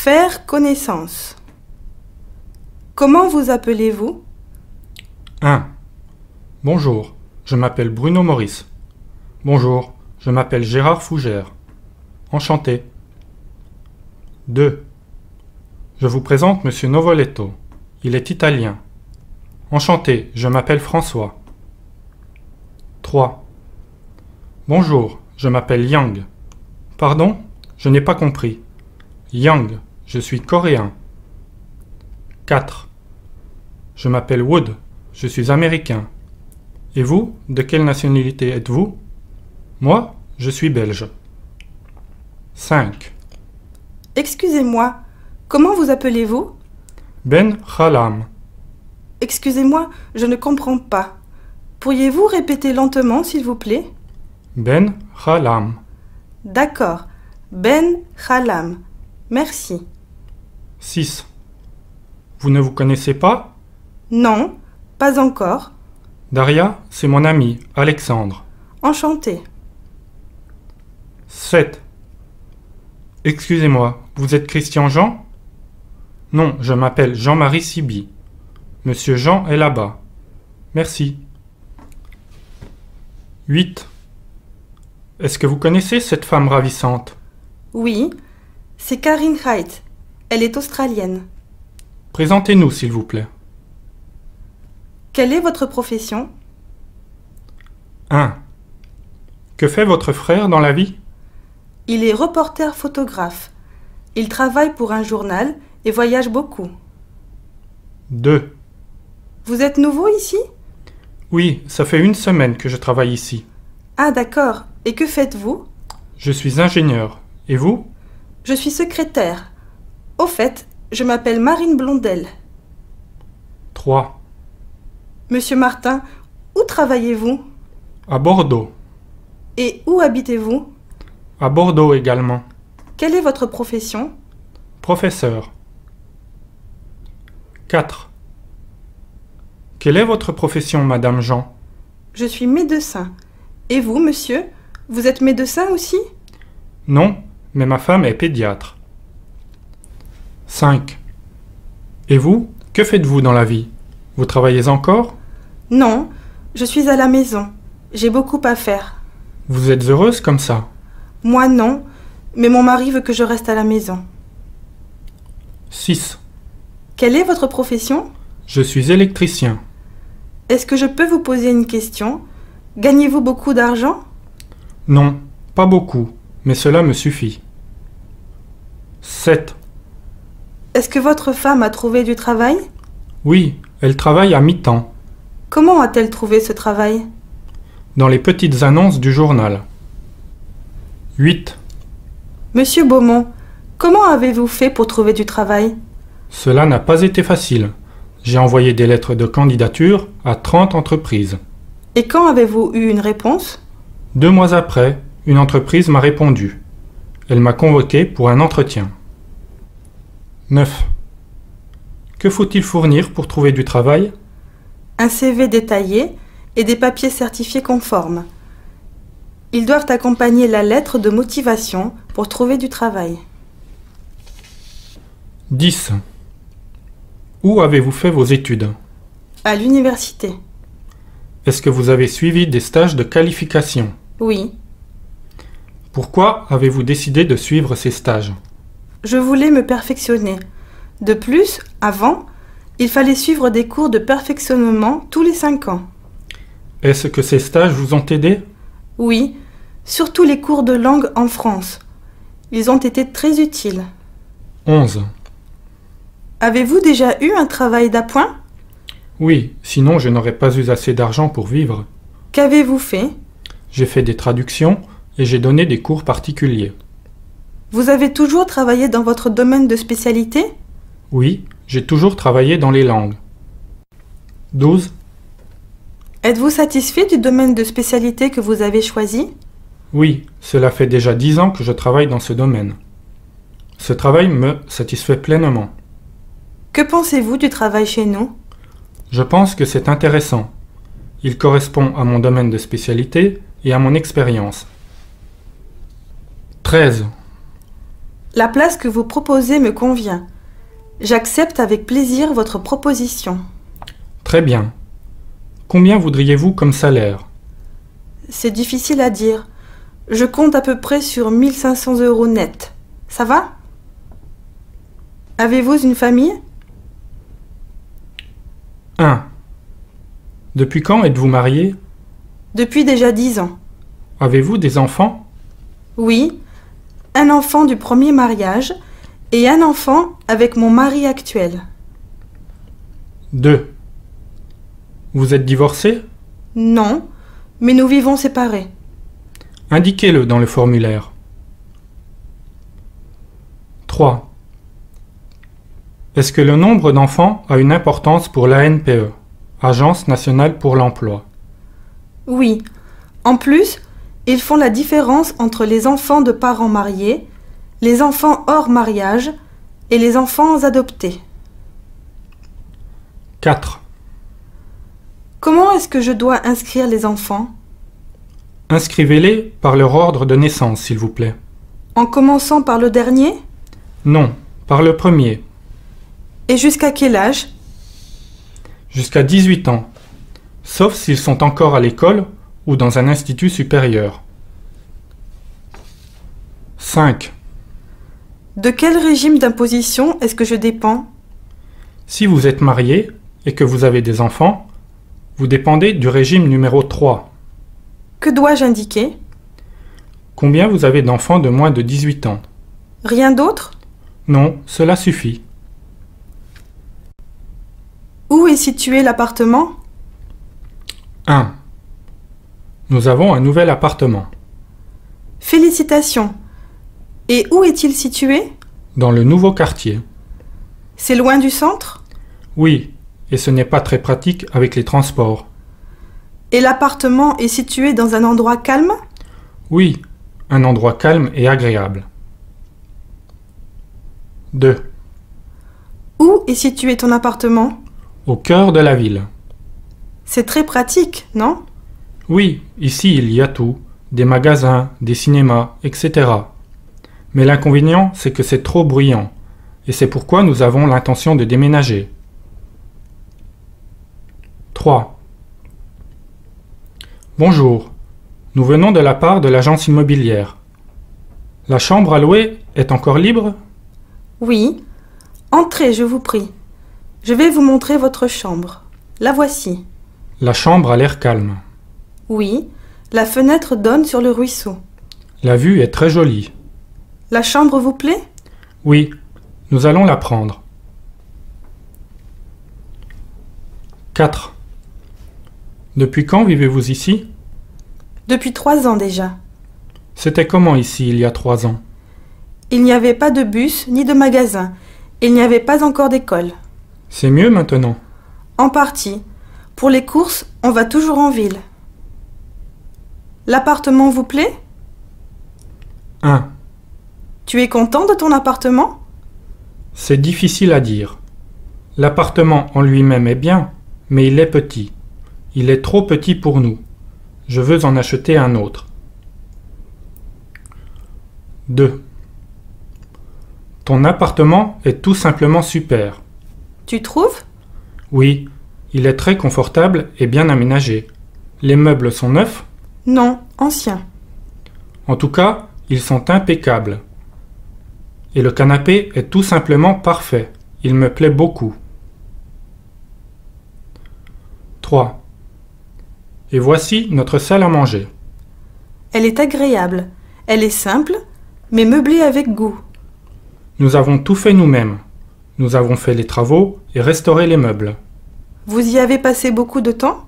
Faire connaissance. Comment vous appelez-vous? 1. Bonjour, je m'appelle Bruno Maurice. Bonjour, je m'appelle Gérard Fougère. Enchanté. 2. Je vous présente Monsieur Novoletto. Il est italien. Enchanté, je m'appelle François. 3. Bonjour, je m'appelle Yang. Pardon? Je n'ai pas compris. Yang, je suis coréen. 4. Je m'appelle Wood, je suis américain. Et vous, de quelle nationalité êtes-vous? Moi, je suis belge. 5. Excusez-moi, comment vous appelez-vous? Ben Khalam. Excusez-moi, je ne comprends pas. Pourriez-vous répéter lentement, s'il vous plaît? Ben Khalam. D'accord. Ben Khalam. Merci. 6. Vous ne vous connaissez pas? Non, pas encore. Daria, c'est mon ami, Alexandre. Enchanté. 7. Excusez-moi, vous êtes Christian Jean? Non, je m'appelle Jean-Marie Siby. Monsieur Jean est là-bas. Merci. 8. Est-ce que vous connaissez cette femme ravissante? Oui, c'est Karine Wright. Elle est australienne. Présentez-nous, s'il vous plaît. Quelle est votre profession? 1. Que fait votre frère dans la vie? Il est reporter photographe. Il travaille pour un journal et voyage beaucoup. 2. Vous êtes nouveau ici? Oui, ça fait 1 semaine que je travaille ici. Ah d'accord. Et que faites-vous? Je suis ingénieur. Et vous? Je suis secrétaire. Au fait, je m'appelle Marine Blondel. 3. Monsieur Martin, où travaillez-vous? À Bordeaux. Et où habitez-vous? À Bordeaux également. Quelle est votre profession? Professeur. 4. Quelle est votre profession, Madame Jean? Je suis médecin. Et vous, monsieur? Vous êtes médecin aussi? Non, mais ma femme est pédiatre. 5. Et vous, que faites-vous dans la vie? Vous travaillez encore? Non, je suis à la maison. J'ai beaucoup à faire. Vous êtes heureuse comme ça? Moi non, mais mon mari veut que je reste à la maison. 6. Quelle est votre profession? Je suis électricien. Est-ce que je peux vous poser une question? Gagnez-vous beaucoup d'argent? Non, pas beaucoup, mais cela me suffit. 7. Est-ce que votre femme a trouvé du travail? Oui, elle travaille à mi-temps, Comment a-t-elle trouvé ce travail? dans les petites annonces du journal. 8. Monsieur Beaumont, comment avez-vous fait pour trouver du travail? Cela n'a pas été facile. J'ai envoyé des lettres de candidature à 30 entreprises. Et quand avez-vous eu une réponse? 2 mois après, une entreprise m'a répondu. Elle m'a convoqué pour un entretien. 9. Que faut-il fournir pour trouver du travail? Un CV détaillé et des papiers certifiés conformes. Ils doivent accompagner la lettre de motivation pour trouver du travail. 10. Où avez-vous fait vos études? À l'université. Est-ce que vous avez suivi des stages de qualification? Oui. Pourquoi avez-vous décidé de suivre ces stages? Je voulais me perfectionner. De plus, avant, il fallait suivre des cours de perfectionnement tous les 5 ans. Est-ce que ces stages vous ont aidé? Oui, surtout les cours de langue en France. Ils ont été très utiles. 11. Avez-vous déjà eu un travail d'appoint? Oui, sinon je n'aurais pas eu assez d'argent pour vivre. Qu'avez-vous fait? J'ai fait des traductions et j'ai donné des cours particuliers. Vous avez toujours travaillé dans votre domaine de spécialité? Oui, j'ai toujours travaillé dans les langues. 12. Êtes-vous satisfait du domaine de spécialité que vous avez choisi? Oui, cela fait déjà 10 ans que je travaille dans ce domaine. Ce travail me satisfait pleinement. Que pensez-vous du travail chez nous? Je pense que c'est intéressant. Il correspond à mon domaine de spécialité et à mon expérience. 13. La place que vous proposez me convient. J'accepte avec plaisir votre proposition. Très bien. Combien voudriez-vous comme salaire? C'est difficile à dire. Je compte à peu près sur 1500 € net. Ça va? Avez-vous une famille? 1. Depuis quand êtes-vous marié? Depuis déjà 10 ans. Avez-vous des enfants? Oui, un enfant du premier mariage et un enfant avec mon mari actuel. 2. Vous êtes divorcé? Non, mais nous vivons séparés. Indiquez-le dans le formulaire. 3. Est-ce que le nombre d'enfants a une importance pour l'ANPE, Agence nationale pour l'emploi? Oui. En plus, ils font la différence entre les enfants de parents mariés, les enfants hors mariage et les enfants adoptés. 4. Comment est-ce que je dois inscrire les enfants? Inscrivez-les par leur ordre de naissance, s'il vous plaît. En commençant par le dernier? Non, par le premier. Et jusqu'à quel âge? Jusqu'à 18 ans, sauf s'ils sont encore à l'école ou dans un institut supérieur. 5. De quel régime d'imposition est-ce que je dépends? Si vous êtes marié et que vous avez des enfants, vous dépendez du régime numéro 3. Que dois-je indiquer? Combien vous avez d'enfants de moins de 18 ans? Rien d'autre? Non, cela suffit. Où est situé l'appartement? 1. Nous avons un nouvel appartement. Félicitations. Et où est-il situé? Dans le nouveau quartier. C'est loin du centre? Oui, et ce n'est pas très pratique avec les transports. Et l'appartement est situé dans un endroit calme? Oui, un endroit calme et agréable. 2. Où est situé ton appartement? Au cœur de la ville. C'est très pratique, non? Oui, ici il y a tout, des magasins, des cinémas, etc. Mais l'inconvénient, c'est que c'est trop bruyant, et c'est pourquoi nous avons l'intention de déménager. 3. Bonjour, nous venons de la part de l'agence immobilière. La chambre à louer est encore libre? Oui. Entrez, je vous prie. Je vais vous montrer votre chambre. La voici. La chambre a l'air calme. Oui, la fenêtre donne sur le ruisseau. La vue est très jolie. La chambre vous plaît? Oui, nous allons la prendre. 4. Depuis quand vivez-vous ici? Depuis 3 ans déjà. C'était comment ici il y a 3 ans? Il n'y avait pas de bus ni de magasin. Il n'y avait pas encore d'école. C'est mieux maintenant? En partie. Pour les courses, on va toujours en ville. L'appartement vous plaît? 1. Tu es content de ton appartement? C'est difficile à dire. L'appartement en lui-même est bien, mais il est petit. Il est trop petit pour nous. Je veux en acheter un autre. 2. Ton appartement est tout simplement super. Tu trouves? Oui, il est très confortable et bien aménagé. Les meubles sont neufs? Non, anciens. En tout cas, ils sont impeccables. Et le canapé est tout simplement parfait. Il me plaît beaucoup. 3. Et voici notre salle à manger. Elle est agréable. Elle est simple, mais meublée avec goût. Nous avons tout fait nous-mêmes. Nous avons fait les travaux et restauré les meubles. Vous y avez passé beaucoup de temps?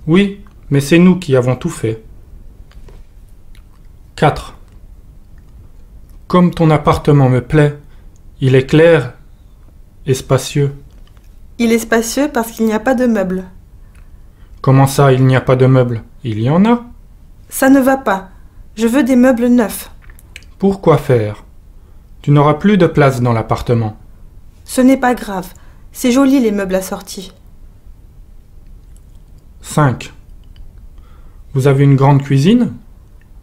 Oui, mais c'est nous qui avons tout fait. 4. Comme ton appartement me plaît, il est clair et spacieux. Il est spacieux parce qu'il n'y a pas de meubles. Comment ça, il n'y a pas de meubles? Il y en a. Ça ne va pas. Je veux des meubles neufs. Pourquoi faire? Tu n'auras plus de place dans l'appartement. Ce n'est pas grave. C'est joli les meubles assortis. 5. Vous avez une grande cuisine?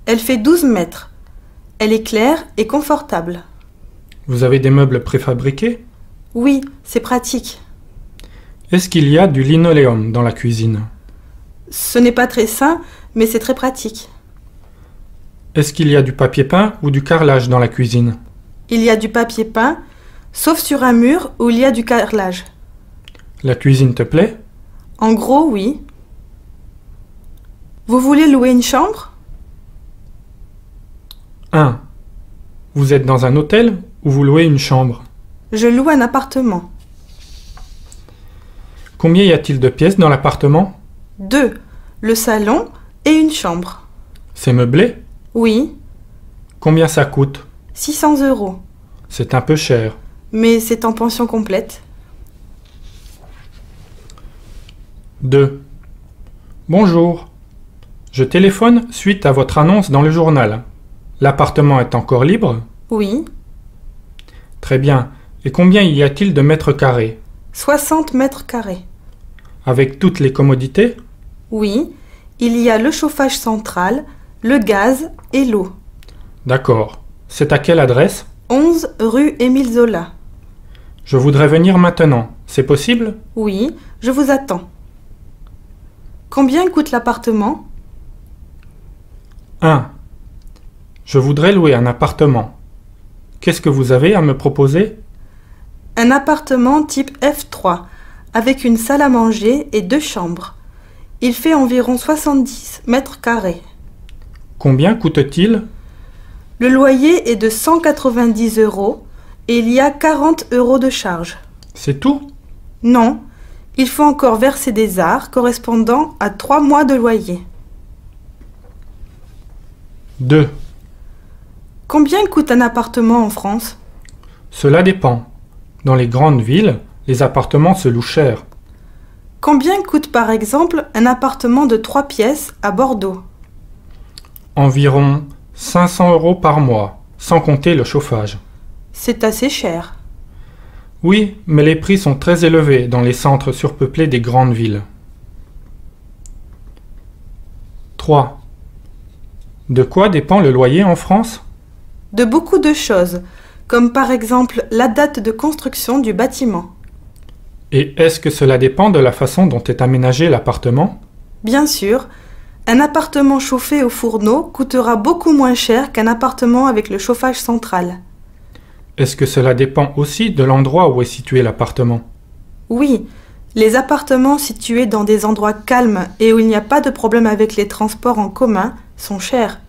Elle fait 12 mètres. Elle est claire et confortable. Vous avez des meubles préfabriqués? Oui, c'est pratique. Est-ce qu'il y a du linoléum dans la cuisine? Ce n'est pas très sain, mais c'est très pratique. Est-ce qu'il y a du papier peint ou du carrelage dans la cuisine? Il y a du papier peint, sauf sur un mur où il y a du carrelage. La cuisine te plaît? En gros, oui. Vous voulez louer une chambre? 1. Vous êtes dans un hôtel ou vous louez une chambre? Je loue un appartement. Combien y a-t-il de pièces dans l'appartement? 2. Le salon et une chambre. C'est meublé? Oui, Combien ça coûte? 600 €. C'est un peu cher. Mais c'est en pension complète. 2. Bonjour. Je téléphone suite à votre annonce dans le journal. L'appartement est encore libre? Oui, Très bien. Et combien y a-t-il de mètres carrés? 60 mètres carrés. Avec toutes les commodités? Oui, il y a le chauffage central, le gaz et l'eau. D'accord. C'est à quelle adresse? 11 rue Émile Zola. Je voudrais venir maintenant. C'est possible? Oui, je vous attends. Combien coûte l'appartement? 1. Je voudrais louer un appartement. Qu'est-ce que vous avez à me proposer? Un appartement type F3, avec une salle à manger et 2 chambres. Il fait environ 70 mètres carrés. Combien coûte-t-il? Le loyer est de 190 € et il y a 40 € de charge. C'est tout? Non, il faut encore verser des arts correspondant à 3 mois de loyer. 2. Combien coûte un appartement en France? Cela dépend. Dans les grandes villes, les appartements se louent cher. Combien coûte par exemple un appartement de 3 pièces à Bordeaux? Environ 500 € par mois, sans compter le chauffage. C'est assez cher. Oui, mais les prix sont très élevés dans les centres surpeuplés des grandes villes. 3. De quoi dépend le loyer en France? De beaucoup de choses, comme par exemple la date de construction du bâtiment. Et est-ce que cela dépend de la façon dont est aménagé l'appartement? Bien sûr, un appartement chauffé au fourneau coûtera beaucoup moins cher qu'un appartement avec le chauffage central. Est-ce que cela dépend aussi de l'endroit où est situé l'appartement? Oui, les appartements situés dans des endroits calmes et où il n'y a pas de problème avec les transports en commun sont chers.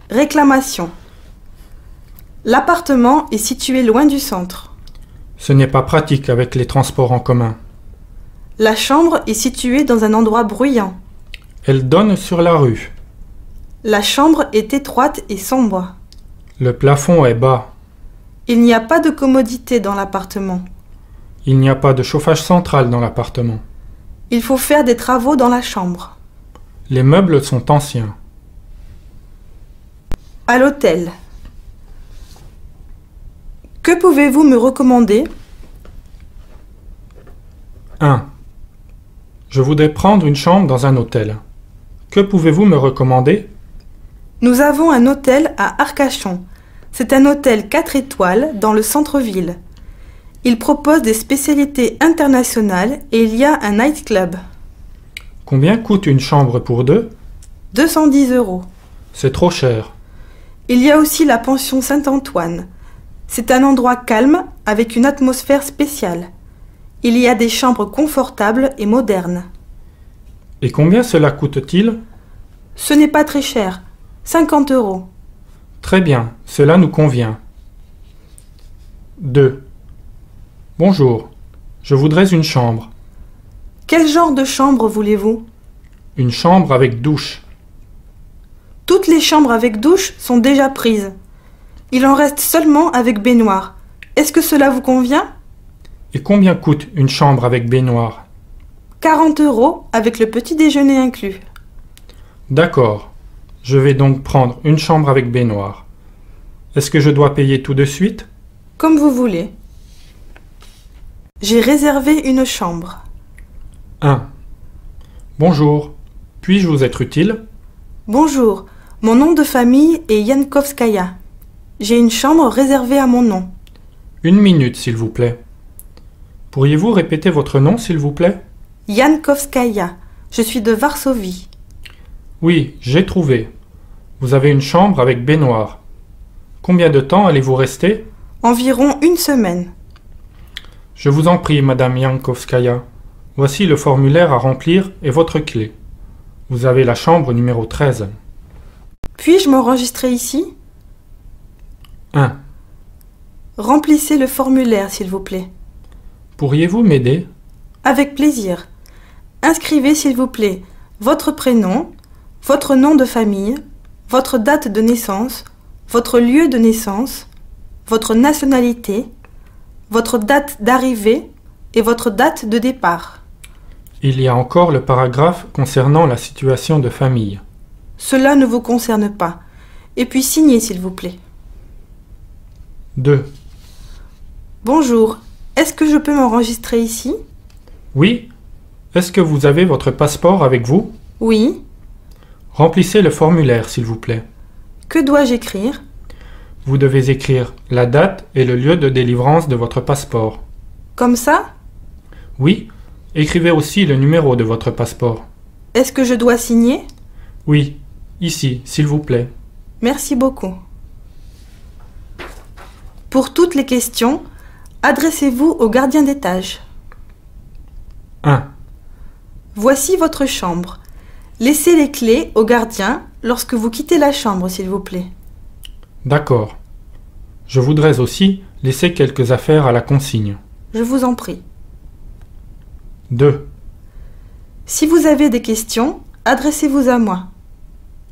Réclamation. L'appartement est situé loin du centre. Ce n'est pas pratique avec les transports en commun. La chambre est située dans un endroit bruyant. Elle donne sur la rue. La chambre est étroite et sombre. Le plafond est bas. Il n'y a pas de commodité dans l'appartement. Il n'y a pas de chauffage central dans l'appartement. Il faut faire des travaux dans la chambre. Les meubles sont anciens. À l'hôtel. Que pouvez-vous me recommander? 1. Je voudrais prendre une chambre dans un hôtel. Que pouvez-vous me recommander? Nous avons un hôtel à Arcachon. C'est un hôtel 4 étoiles dans le centre-ville. Il propose des spécialités internationales et il y a un nightclub. Combien coûte une chambre pour deux? 210 €. C'est trop cher. Il y a aussi la pension Saint-Antoine. C'est un endroit calme avec une atmosphère spéciale. Il y a des chambres confortables et modernes. Et combien cela coûte-t-il? Ce n'est pas très cher, 50 €. Très bien, cela nous convient. 2. Bonjour, je voudrais une chambre. Quel genre de chambre voulez-vous? Une chambre avec douche. Toutes les chambres avec douche sont déjà prises. Il en reste seulement avec baignoire. Est-ce que cela vous convient? Et combien coûte une chambre avec baignoire? 40 € avec le petit déjeuner inclus. D'accord. Je vais donc prendre une chambre avec baignoire. Est-ce que je dois payer tout de suite? Comme vous voulez. J'ai réservé une chambre. 1. Bonjour. Puis-je vous être utile? Bonjour. Mon nom de famille est Yankovskaya. J'ai une chambre réservée à mon nom. 1 minute, s'il vous plaît. Pourriez-vous répéter votre nom, s'il vous plaît? Yankovskaya. Je suis de Varsovie. Oui, j'ai trouvé. Vous avez une chambre avec baignoire. Combien de temps allez-vous rester? Environ 1 semaine. Je vous en prie, Madame Yankovskaya. Voici le formulaire à remplir et votre clé. Vous avez la chambre numéro 13. Puis-je m'enregistrer ici? 1. Remplissez le formulaire, s'il vous plaît. Pourriez-vous m'aider? Avec plaisir. Inscrivez, s'il vous plaît, votre prénom, votre nom de famille, votre date de naissance, votre lieu de naissance, votre nationalité, votre date d'arrivée et votre date de départ. Il y a encore le paragraphe concernant la situation de famille. Cela ne vous concerne pas. Et puis signez, s'il vous plaît. 2. Bonjour, est-ce que je peux m'enregistrer ici? Oui? Est-ce que vous avez votre passeport avec vous? Oui. Remplissez le formulaire, s'il vous plaît. Que dois-je écrire? Vous devez écrire la date et le lieu de délivrance de votre passeport. Comme ça? Oui, écrivez aussi le numéro de votre passeport. Est-ce que je dois signer? Oui, ici, s'il vous plaît. Merci beaucoup. Pour toutes les questions, adressez-vous au gardien d'étage. 1. Voici votre chambre. Laissez les clés au gardien lorsque vous quittez la chambre, s'il vous plaît. D'accord. Je voudrais aussi laisser quelques affaires à la consigne. Je vous en prie. 2. Si vous avez des questions, adressez-vous à moi.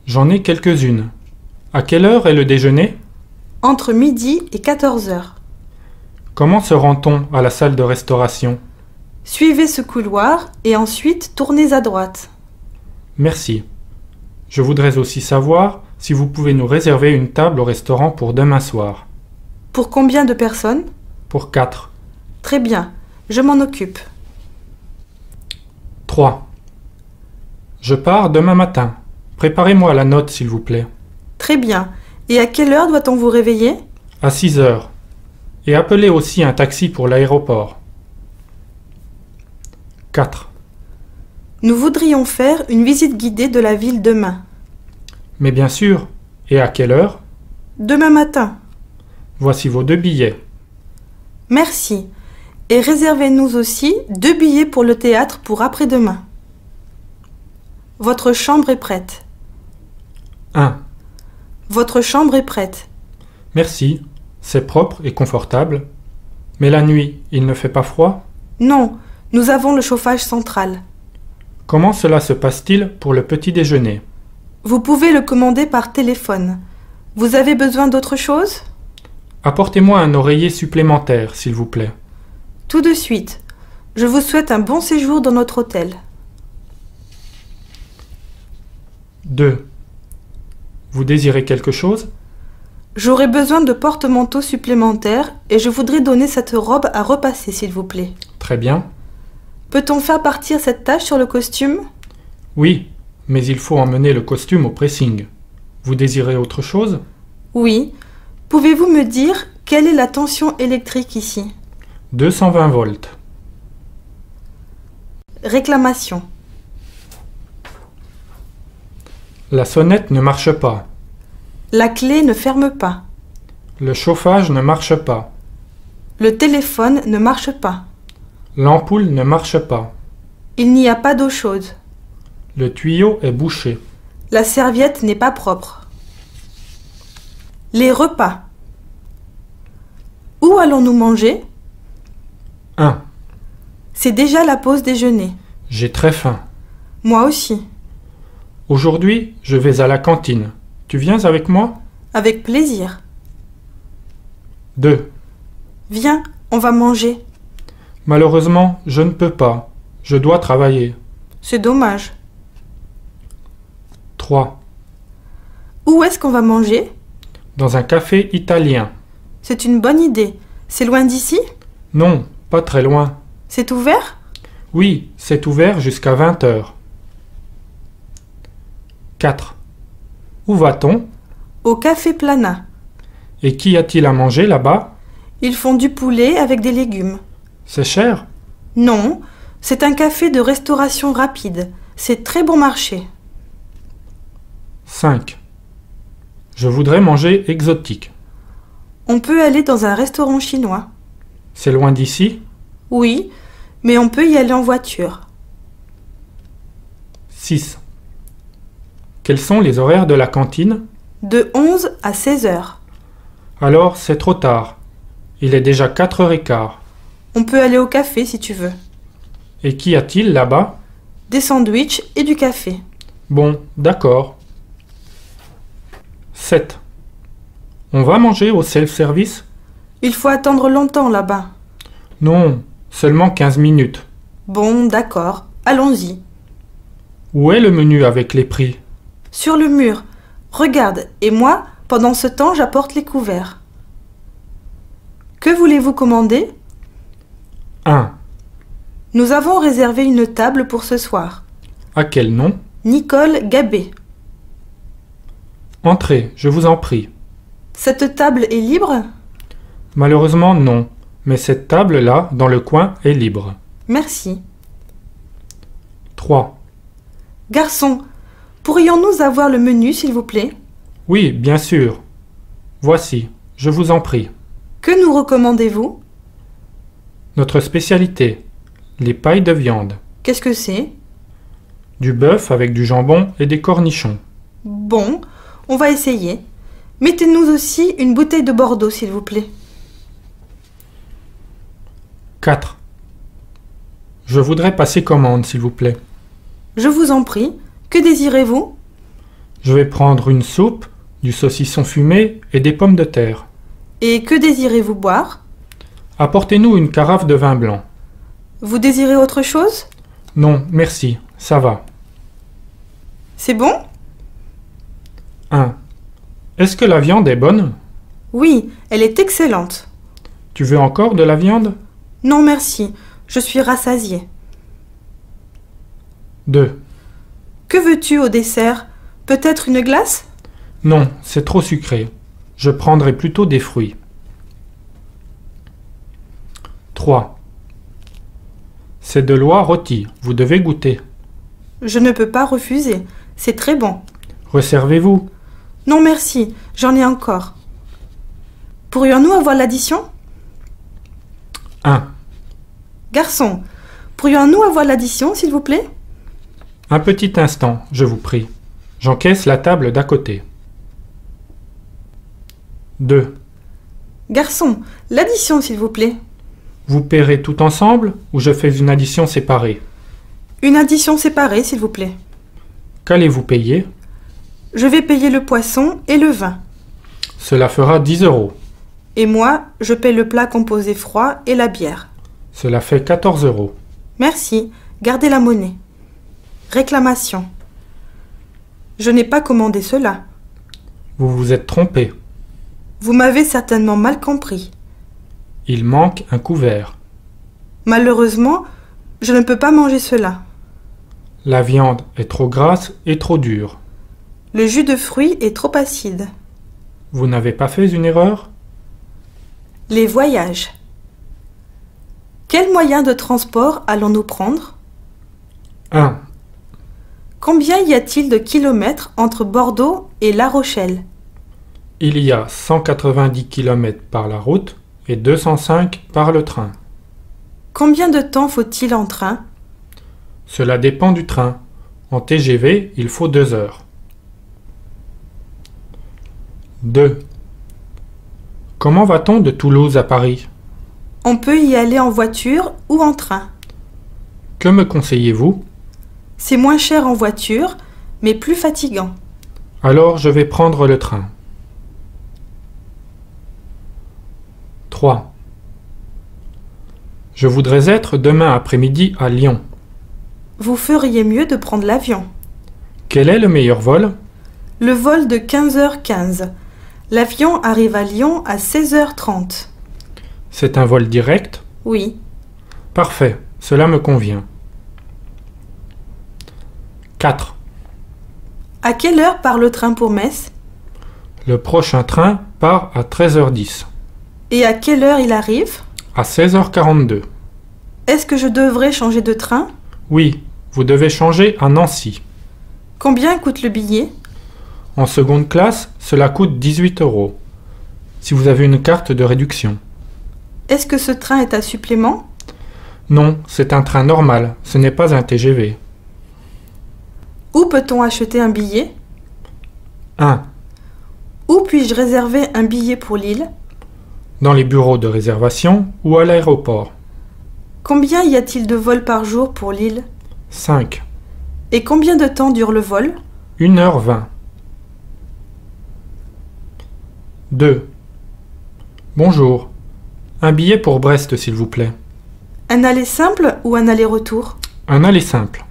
J'en ai quelques-unes. À quelle heure est le déjeuner? Entre midi et 14 heures. Comment se rend-on à la salle de restauration? Suivez ce couloir et ensuite tournez à droite. Merci. Je voudrais aussi savoir si vous pouvez nous réserver une table au restaurant pour demain soir. Pour combien de personnes? Pour 4. Très bien, je m'en occupe. 3. Je pars demain matin. Préparez-moi la note, s'il vous plaît. Très bien. Et à quelle heure doit-on vous réveiller? À 6 heures. Et appelez aussi un taxi pour l'aéroport. 4. Nous voudrions faire une visite guidée de la ville demain. Mais bien sûr. Et à quelle heure? Demain matin. Voici vos 2 billets. Merci. Et réservez-nous aussi 2 billets pour le théâtre pour après-demain. Votre chambre est prête. 1. Votre chambre est prête. Merci. C'est propre et confortable. Mais la nuit, il ne fait pas froid? Non, nous avons le chauffage central. Comment cela se passe-t-il pour le petit déjeuner? Vous pouvez le commander par téléphone. Vous avez besoin d'autre chose? Apportez-moi un oreiller supplémentaire, s'il vous plaît. Tout de suite. Je vous souhaite un bon séjour dans notre hôtel. 2. Vous désirez quelque chose? J'aurai besoin de porte-manteaux supplémentaires et je voudrais donner cette robe à repasser, s'il vous plaît. Très bien. Peut-on faire partir cette tache sur le costume? Oui, mais il faut emmener le costume au pressing. Vous désirez autre chose? Oui. Pouvez-vous me dire quelle est la tension électrique ici? 220 volts. Réclamation. La sonnette ne marche pas. La clé ne ferme pas. Le chauffage ne marche pas. Le téléphone ne marche pas. L'ampoule ne marche pas. Il n'y a pas d'eau chaude. Le tuyau est bouché. La serviette n'est pas propre. Les repas. Où allons-nous manger? 1. C'est déjà la pause déjeuner. J'ai très faim. Moi aussi. Aujourd'hui, je vais à la cantine. Tu viens avec moi? Avec plaisir. 2. Viens, on va manger. Malheureusement, je ne peux pas. Je dois travailler. C'est dommage. 3. Où est-ce qu'on va manger? Dans un café italien. C'est une bonne idée. C'est loin d'ici? Non, pas très loin. C'est ouvert? Oui, c'est ouvert jusqu'à 20 heures. 4. Où va-t-on? Au Café Plana. Et qu'y a-t-il à manger là-bas? Ils font du poulet avec des légumes. C'est cher? Non, c'est un café de restauration rapide. C'est très bon marché. 5. Je voudrais manger exotique. On peut aller dans un restaurant chinois. C'est loin d'ici? Oui, mais on peut y aller en voiture. 6. Quels sont les horaires de la cantine? De 11 à 16 heures. Alors, c'est trop tard. Il est déjà 4h15. On peut aller au café si tu veux. Et qu'y a-t-il là-bas? Des sandwichs et du café. Bon, d'accord. 7. On va manger au self-service? Il faut attendre longtemps là-bas. Non, seulement 15 minutes. Bon, d'accord. Allons-y. Où est le menu avec les prix? Sur le mur. Regarde, et moi, pendant ce temps, j'apporte les couverts. Que voulez-vous commander? 1. Nous avons réservé une table pour ce soir. À quel nom? Nicole Gabé. Entrez, je vous en prie. Cette table est libre? Malheureusement, non. Mais cette table-là, dans le coin, est libre. Merci. 3. Garçon, pourrions-nous avoir le menu, s'il vous plaît? Oui, bien sûr. Voici, je vous en prie. Que nous recommandez-vous? Notre spécialité, les pailles de viande. Qu'est-ce que c'est? Du bœuf avec du jambon et des cornichons. Bon, on va essayer. Mettez-nous aussi une bouteille de Bordeaux, s'il vous plaît. 4. Je voudrais passer commande, s'il vous plaît. Je vous en prie. Que désirez-vous? Je vais prendre une soupe, du saucisson fumé et des pommes de terre. Et que désirez-vous boire? Apportez-nous une carafe de vin blanc. Vous désirez autre chose? Non, merci, ça va. C'est bon? 1. Est-ce que la viande est bonne? Oui, elle est excellente. Tu veux encore de la viande? Non, merci. Je suis rassasiée. 2. Que veux-tu au dessert? Peut-être une glace? Non, c'est trop sucré. Je prendrai plutôt des fruits. 3. C'est de l'oie rôtie, vous devez goûter. Je ne peux pas refuser. C'est très bon. Resservez-vous. Non, merci. J'en ai encore. Pourrions-nous avoir l'addition? 1. Garçon, pourrions-nous avoir l'addition, s'il vous plaît? Un petit instant, je vous prie. J'encaisse la table d'à côté. 2. Garçon, l'addition, s'il vous plaît. Vous paierez tout ensemble ou je fais une addition séparée? Une addition séparée, s'il vous plaît. Qu'allez-vous payer? Je vais payer le poisson et le vin. Cela fera 10 €. Et moi, je paie le plat composé froid et la bière. Cela fait 14 €. Merci. Gardez la monnaie. Réclamation. Je n'ai pas commandé cela. Vous vous êtes trompé. Vous m'avez certainement mal compris. Il manque un couvert. Malheureusement, je ne peux pas manger cela. La viande est trop grasse et trop dure. Le jus de fruits est trop acide. Vous n'avez pas fait une erreur? Les voyages. Quel moyen de transport allons-nous prendre? 1. Combien y a-t-il de kilomètres entre Bordeaux et La Rochelle? Il y a 190 km par la route et 205 par le train. Combien de temps faut-il en train? Cela dépend du train. En TGV, il faut 2 heures. 2. Comment va-t-on de Toulouse à Paris? On peut y aller en voiture ou en train. Que me conseillez-vous? C'est moins cher en voiture, mais plus fatigant. Alors je vais prendre le train. 3. Je voudrais être demain après-midi à Lyon. Vous feriez mieux de prendre l'avion. Quel est le meilleur vol? Le vol de 15h15. L'avion arrive à Lyon à 16h30. C'est un vol direct? Oui. À quelle heure part le train pour Metz? Le prochain train part à 13h10. Et à quelle heure il arrive? À 16h42. Est-ce que je devrais changer de train? Oui, vous devez changer à Nancy. Combien coûte le billet? En seconde classe, cela coûte 18 €. Si vous avez une carte de réduction. Est-ce que ce train est à supplément? Non, c'est un train normal, ce n'est pas un TGV. Où peut-on acheter un billet? 1. Où puis-je réserver un billet pour Lille? Dans les bureaux de réservation ou à l'aéroport. Combien y a-t-il de vols par jour pour Lille? 5. Et combien de temps dure le vol? 1h20. 2. Bonjour. Un billet pour Brest, s'il vous plaît. Un aller simple ou un aller-retour? Un aller simple.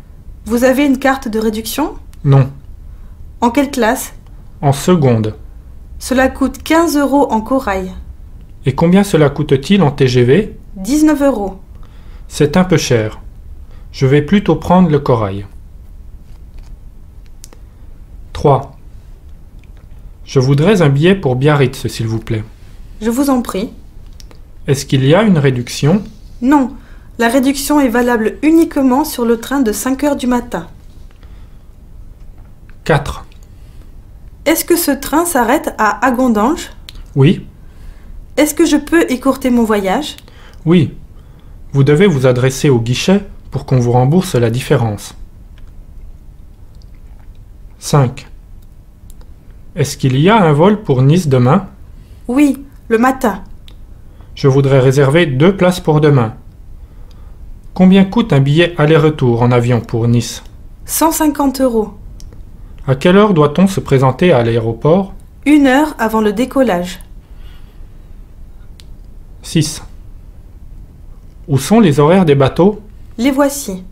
Vous avez une carte de réduction? Non. En quelle classe? En seconde. Cela coûte 15 € en corail. Et combien cela coûte-t-il en TGV? 19 €. C'est un peu cher. Je vais plutôt prendre le corail. 3. Je voudrais un billet pour Biarritz, s'il vous plaît. Je vous en prie. Est-ce qu'il y a une réduction? Non, la réduction est valable uniquement sur le train de 5 h du matin. 4. Est-ce que ce train s'arrête à Agondange? Oui? Est-ce que je peux écourter mon voyage? Oui. Vous devez vous adresser au guichet pour qu'on vous rembourse la différence. 5. Est-ce qu'il y a un vol pour Nice demain? Oui, le matin. Je voudrais réserver 2 places pour demain. Combien coûte un billet aller-retour en avion pour Nice? 150 €. À quelle heure doit-on se présenter à l'aéroport? 1 heure avant le décollage. 6. Où sont les horaires des bateaux? Les voici.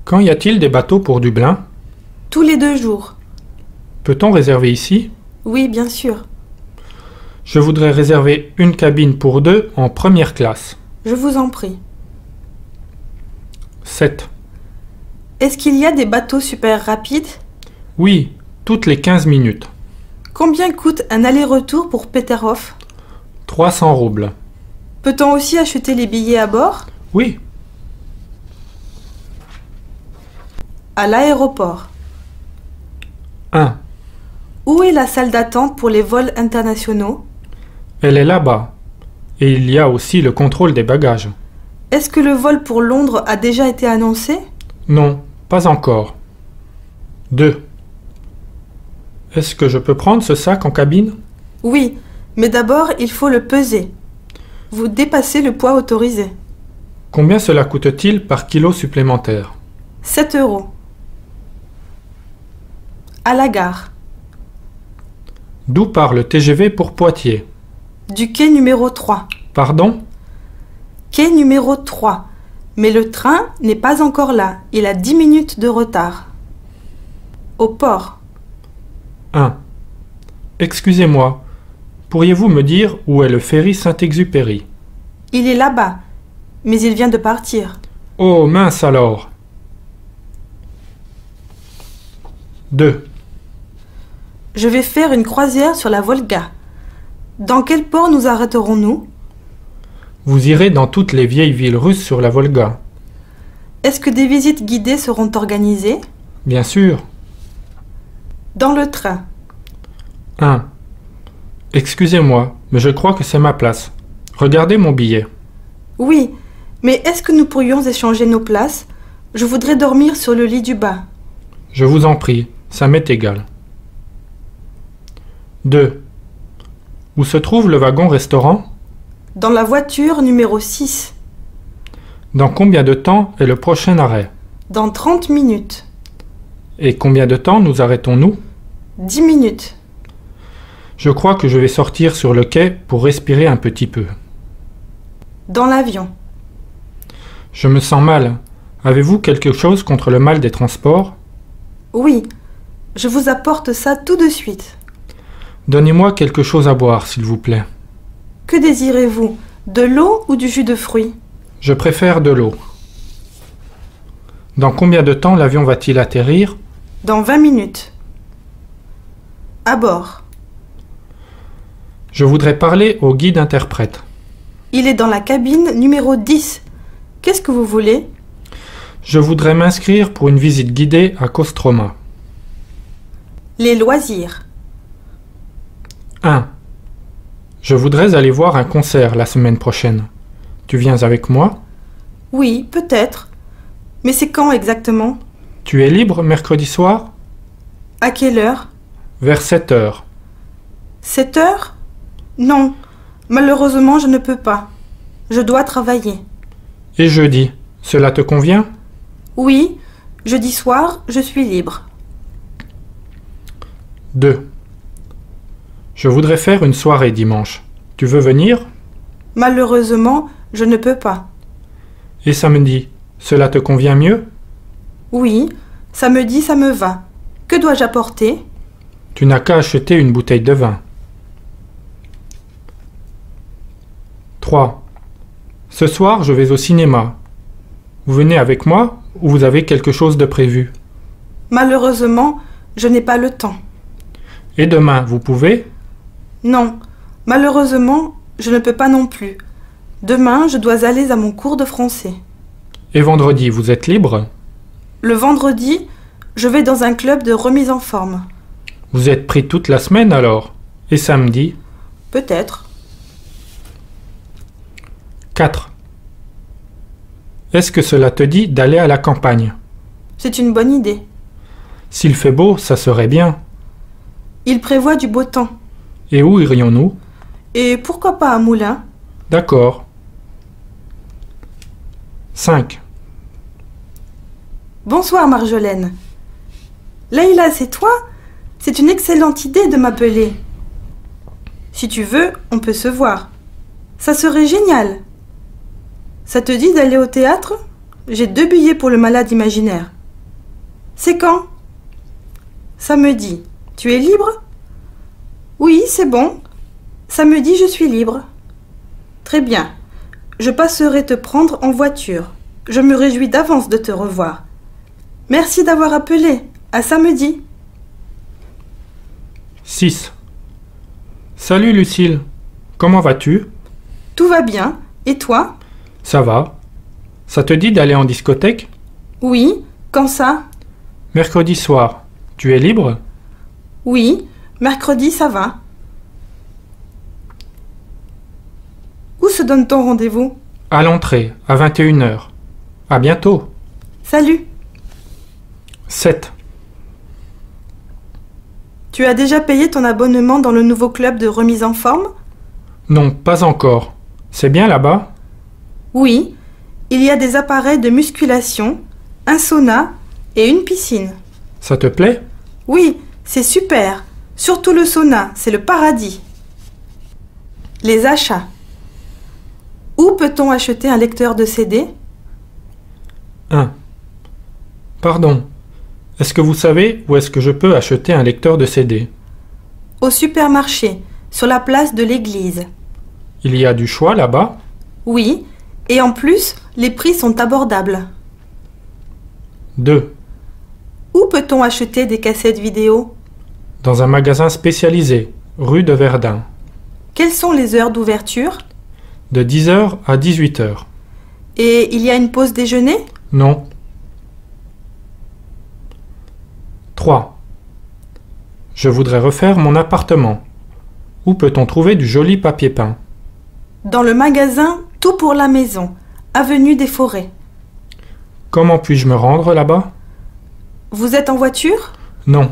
Quand y a-t-il des bateaux pour Dublin? Tous les 2 jours. Peut-on réserver ici? Oui, bien sûr. Je voudrais réserver une cabine pour 2 en première classe. Je vous en prie. 7. Est-ce qu'il y a des bateaux super rapides? Oui, toutes les 15 minutes. Combien coûte un aller-retour pour Peterhof? 300 roubles. Peut-on aussi acheter les billets à bord? Oui. À l'aéroport. 1. Où est la salle d'attente pour les vols internationaux? Elle est là-bas. Et il y a aussi le contrôle des bagages. Est-ce que le vol pour Londres a déjà été annoncé? Non, pas encore. 2. Est-ce que je peux prendre ce sac en cabine? Oui, mais d'abord il faut le peser. Vous dépassez le poids autorisé. Combien cela coûte-t-il par kilo supplémentaire? 7 €. À la gare. D'où part le TGV pour Poitiers? Du quai numéro 3. Pardon? Quai numéro 3. Mais le train n'est pas encore là. Il a 10 minutes de retard. Au port. 1. Excusez-moi, pourriez-vous me dire où est le ferry Saint-Exupéry? Il est là-bas, mais il vient de partir. Oh mince alors! 2. Je vais faire une croisière sur la Volga. Dans quel port nous arrêterons-nous? Vous irez dans toutes les vieilles villes russes sur la Volga. Est-ce que des visites guidées seront organisées? Bien sûr. Dans le train. 1. Excusez-moi, mais je crois que c'est ma place. Regardez mon billet. Oui, mais est-ce que nous pourrions échanger nos places? Je voudrais dormir sur le lit du bas. Je vous en prie, ça m'est égal. 2. Où se trouve le wagon-restaurant? Dans la voiture numéro 6. Dans combien de temps est le prochain arrêt? Dans 30 minutes. Et combien de temps nous arrêtons-nous? 10 minutes. Je crois que je vais sortir sur le quai pour respirer un petit peu. Dans l'avion. Je me sens mal. Avez-vous quelque chose contre le mal des transports? Oui, je vous apporte ça tout de suite. Donnez-moi quelque chose à boire, s'il vous plaît. Que désirez-vous? De l'eau ou du jus de fruits? Je préfère de l'eau. Dans combien de temps l'avion va-t-il atterrir? Dans 20 minutes. À bord. Je voudrais parler au guide interprète. Il est dans la cabine numéro 10. Qu'est-ce que vous voulez? Je voudrais m'inscrire pour une visite guidée à Kostroma. Les loisirs. 1. Je voudrais aller voir un concert la semaine prochaine. Tu viens avec moi? Oui, peut-être. Mais c'est quand exactement? Tu es libre mercredi soir? À quelle heure? Vers 7 heures. 7 heures? Non. Malheureusement, je ne peux pas. Je dois travailler. Et jeudi, cela te convient? Oui, jeudi soir, je suis libre. 2. Je voudrais faire une soirée dimanche. Tu veux venir? Malheureusement, je ne peux pas. Et samedi, cela te convient mieux? Oui, samedi, ça me va. Que dois-je apporter? Tu n'as qu'à acheter une bouteille de vin. 3. Ce soir, je vais au cinéma. Vous venez avec moi ou vous avez quelque chose de prévu? Malheureusement, je n'ai pas le temps. Et demain, vous pouvez? Non, malheureusement, je ne peux pas non plus. Demain, je dois aller à mon cours de français. Et vendredi, vous êtes libre? Le vendredi, je vais dans un club de remise en forme. Vous êtes pris toute la semaine alors? Et samedi? Peut-être. 4. Est-ce que cela te dit d'aller à la campagne? C'est une bonne idée. S'il fait beau, ça serait bien. Il prévoit du beau temps. Et où irions-nous? Et pourquoi pas à Moulins? D'accord. 5. Bonsoir Marjolaine. Leïla, c'est toi? C'est une excellente idée de m'appeler. Si tu veux, on peut se voir. Ça serait génial. Ça te dit d'aller au théâtre? J'ai 2 billets pour le malade imaginaire. C'est quand? Samedi. Tu es libre? Oui, c'est bon. Samedi, je suis libre. Très bien. Je passerai te prendre en voiture. Je me réjouis d'avance de te revoir. Merci d'avoir appelé. À samedi. 6. Salut Lucille. Comment vas-tu? Tout va bien. Et toi? Ça va. Ça te dit d'aller en discothèque? Oui. Quand ça? Mercredi soir. Tu es libre? Oui. Mercredi, ça va. Où se donne ton rendez-vous? À l'entrée, à 21 heures. À bientôt. Salut. 7. Tu as déjà payé ton abonnement dans le nouveau club de remise en forme? Non, pas encore. C'est bien là-bas? Oui. Il y a des appareils de musculation, un sauna et une piscine. Ça te plaît? Oui, c'est super. Surtout le sauna, c'est le paradis. Les achats. Où peut-on acheter un lecteur de CD? 1. Pardon. Est-ce que vous savez où est-ce que je peux acheter un lecteur de CD? Au supermarché, sur la place de l'église. Il y a du choix là-bas? Oui, et en plus, les prix sont abordables. 2. Où peut-on acheter des cassettes vidéo? Dans un magasin spécialisé, rue de Verdun. Quelles sont les heures d'ouverture? De 10 heures à 18 heures. Et il y a une pause déjeuner? Non. 3. Je voudrais refaire mon appartement. Où peut-on trouver du joli papier peint? Dans le magasin Tout pour la maison, avenue des Forêts. Comment puis-je me rendre là-bas? Vous êtes en voiture? Non.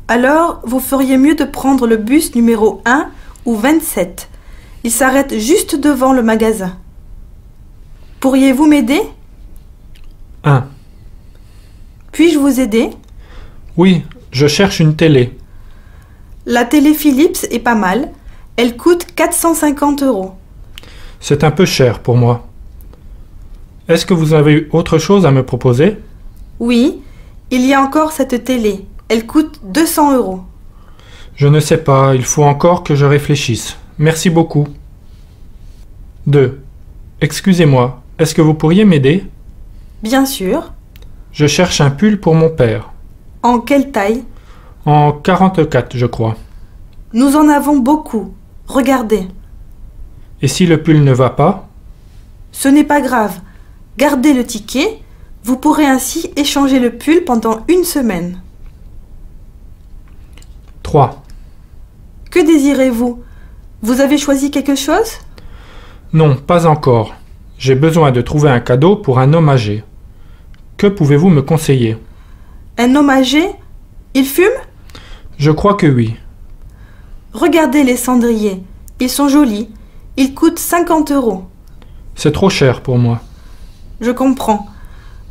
Alors, vous feriez mieux de prendre le bus numéro 1 ou 27. Il s'arrête juste devant le magasin. Pourriez-vous m'aider? 1. Puis-je vous aider? Oui, je cherche une télé. La télé Philips est pas mal. Elle coûte 450 €. C'est un peu cher pour moi. Est-ce que vous avez autre chose à me proposer? Oui, il y a encore cette télé. Elle coûte 200 €. Je ne sais pas, il faut encore que je réfléchisse. Merci beaucoup. 2. Excusez-moi, est-ce que vous pourriez m'aider? Bien sûr. Je cherche un pull pour mon père. En quelle taille? En 44, je crois. Nous en avons beaucoup. Regardez. Et si le pull ne va pas? Ce n'est pas grave. Gardez le ticket. Vous pourrez ainsi échanger le pull pendant 1 semaine. 3. Que désirez-vous? Vous avez choisi quelque chose? Non, pas encore. J'ai besoin de trouver un cadeau pour un homme âgé. Que pouvez-vous me conseiller? Un homme âgé? Il fume? Je crois que oui. Regardez les cendriers. Ils sont jolis. Ils coûtent 50 €. C'est trop cher pour moi. Je comprends.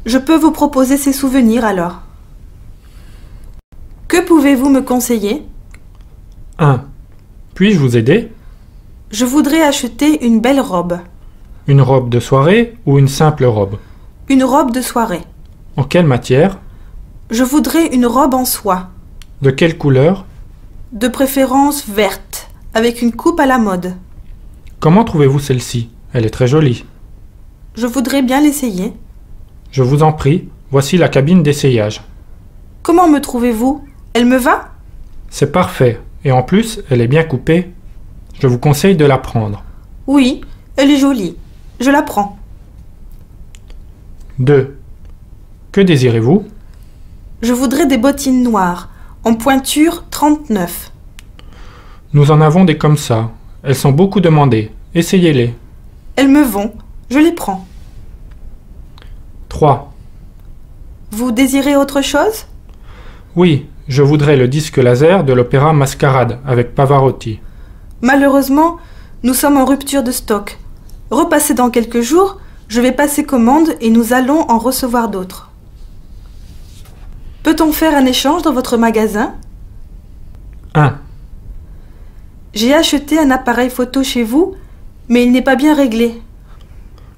Je peux vous proposer ces souvenirs alors. Que pouvez-vous me conseiller? 1. Puis-je vous aider? Je voudrais acheter une belle robe. Une robe de soirée ou une simple robe? Une robe de soirée. En quelle matière? Je voudrais une robe en soie. De quelle couleur? De préférence verte, avec une coupe à la mode. Comment trouvez-vous celle-ci? Elle est très jolie. Je voudrais bien l'essayer. Je vous en prie, voici la cabine d'essayage. Comment me trouvez-vous? Elle me va? C'est parfait, et en plus, elle est bien coupée. Je vous conseille de la prendre. Oui, elle est jolie. Je la prends. 2. Que désirez-vous? Je voudrais des bottines noires, en pointure 39. Nous en avons des comme ça. Elles sont beaucoup demandées. Essayez-les. Elles me vont. Je les prends. 3. Vous désirez autre chose? Oui, je voudrais le disque laser de l'opéra Mascarade avec Pavarotti. Malheureusement, nous sommes en rupture de stock. Repassez dans quelques jours, je vais passer commande et nous allons en recevoir d'autres. Peut-on faire un échange dans votre magasin? 1. J'ai acheté un appareil photo chez vous, mais il n'est pas bien réglé.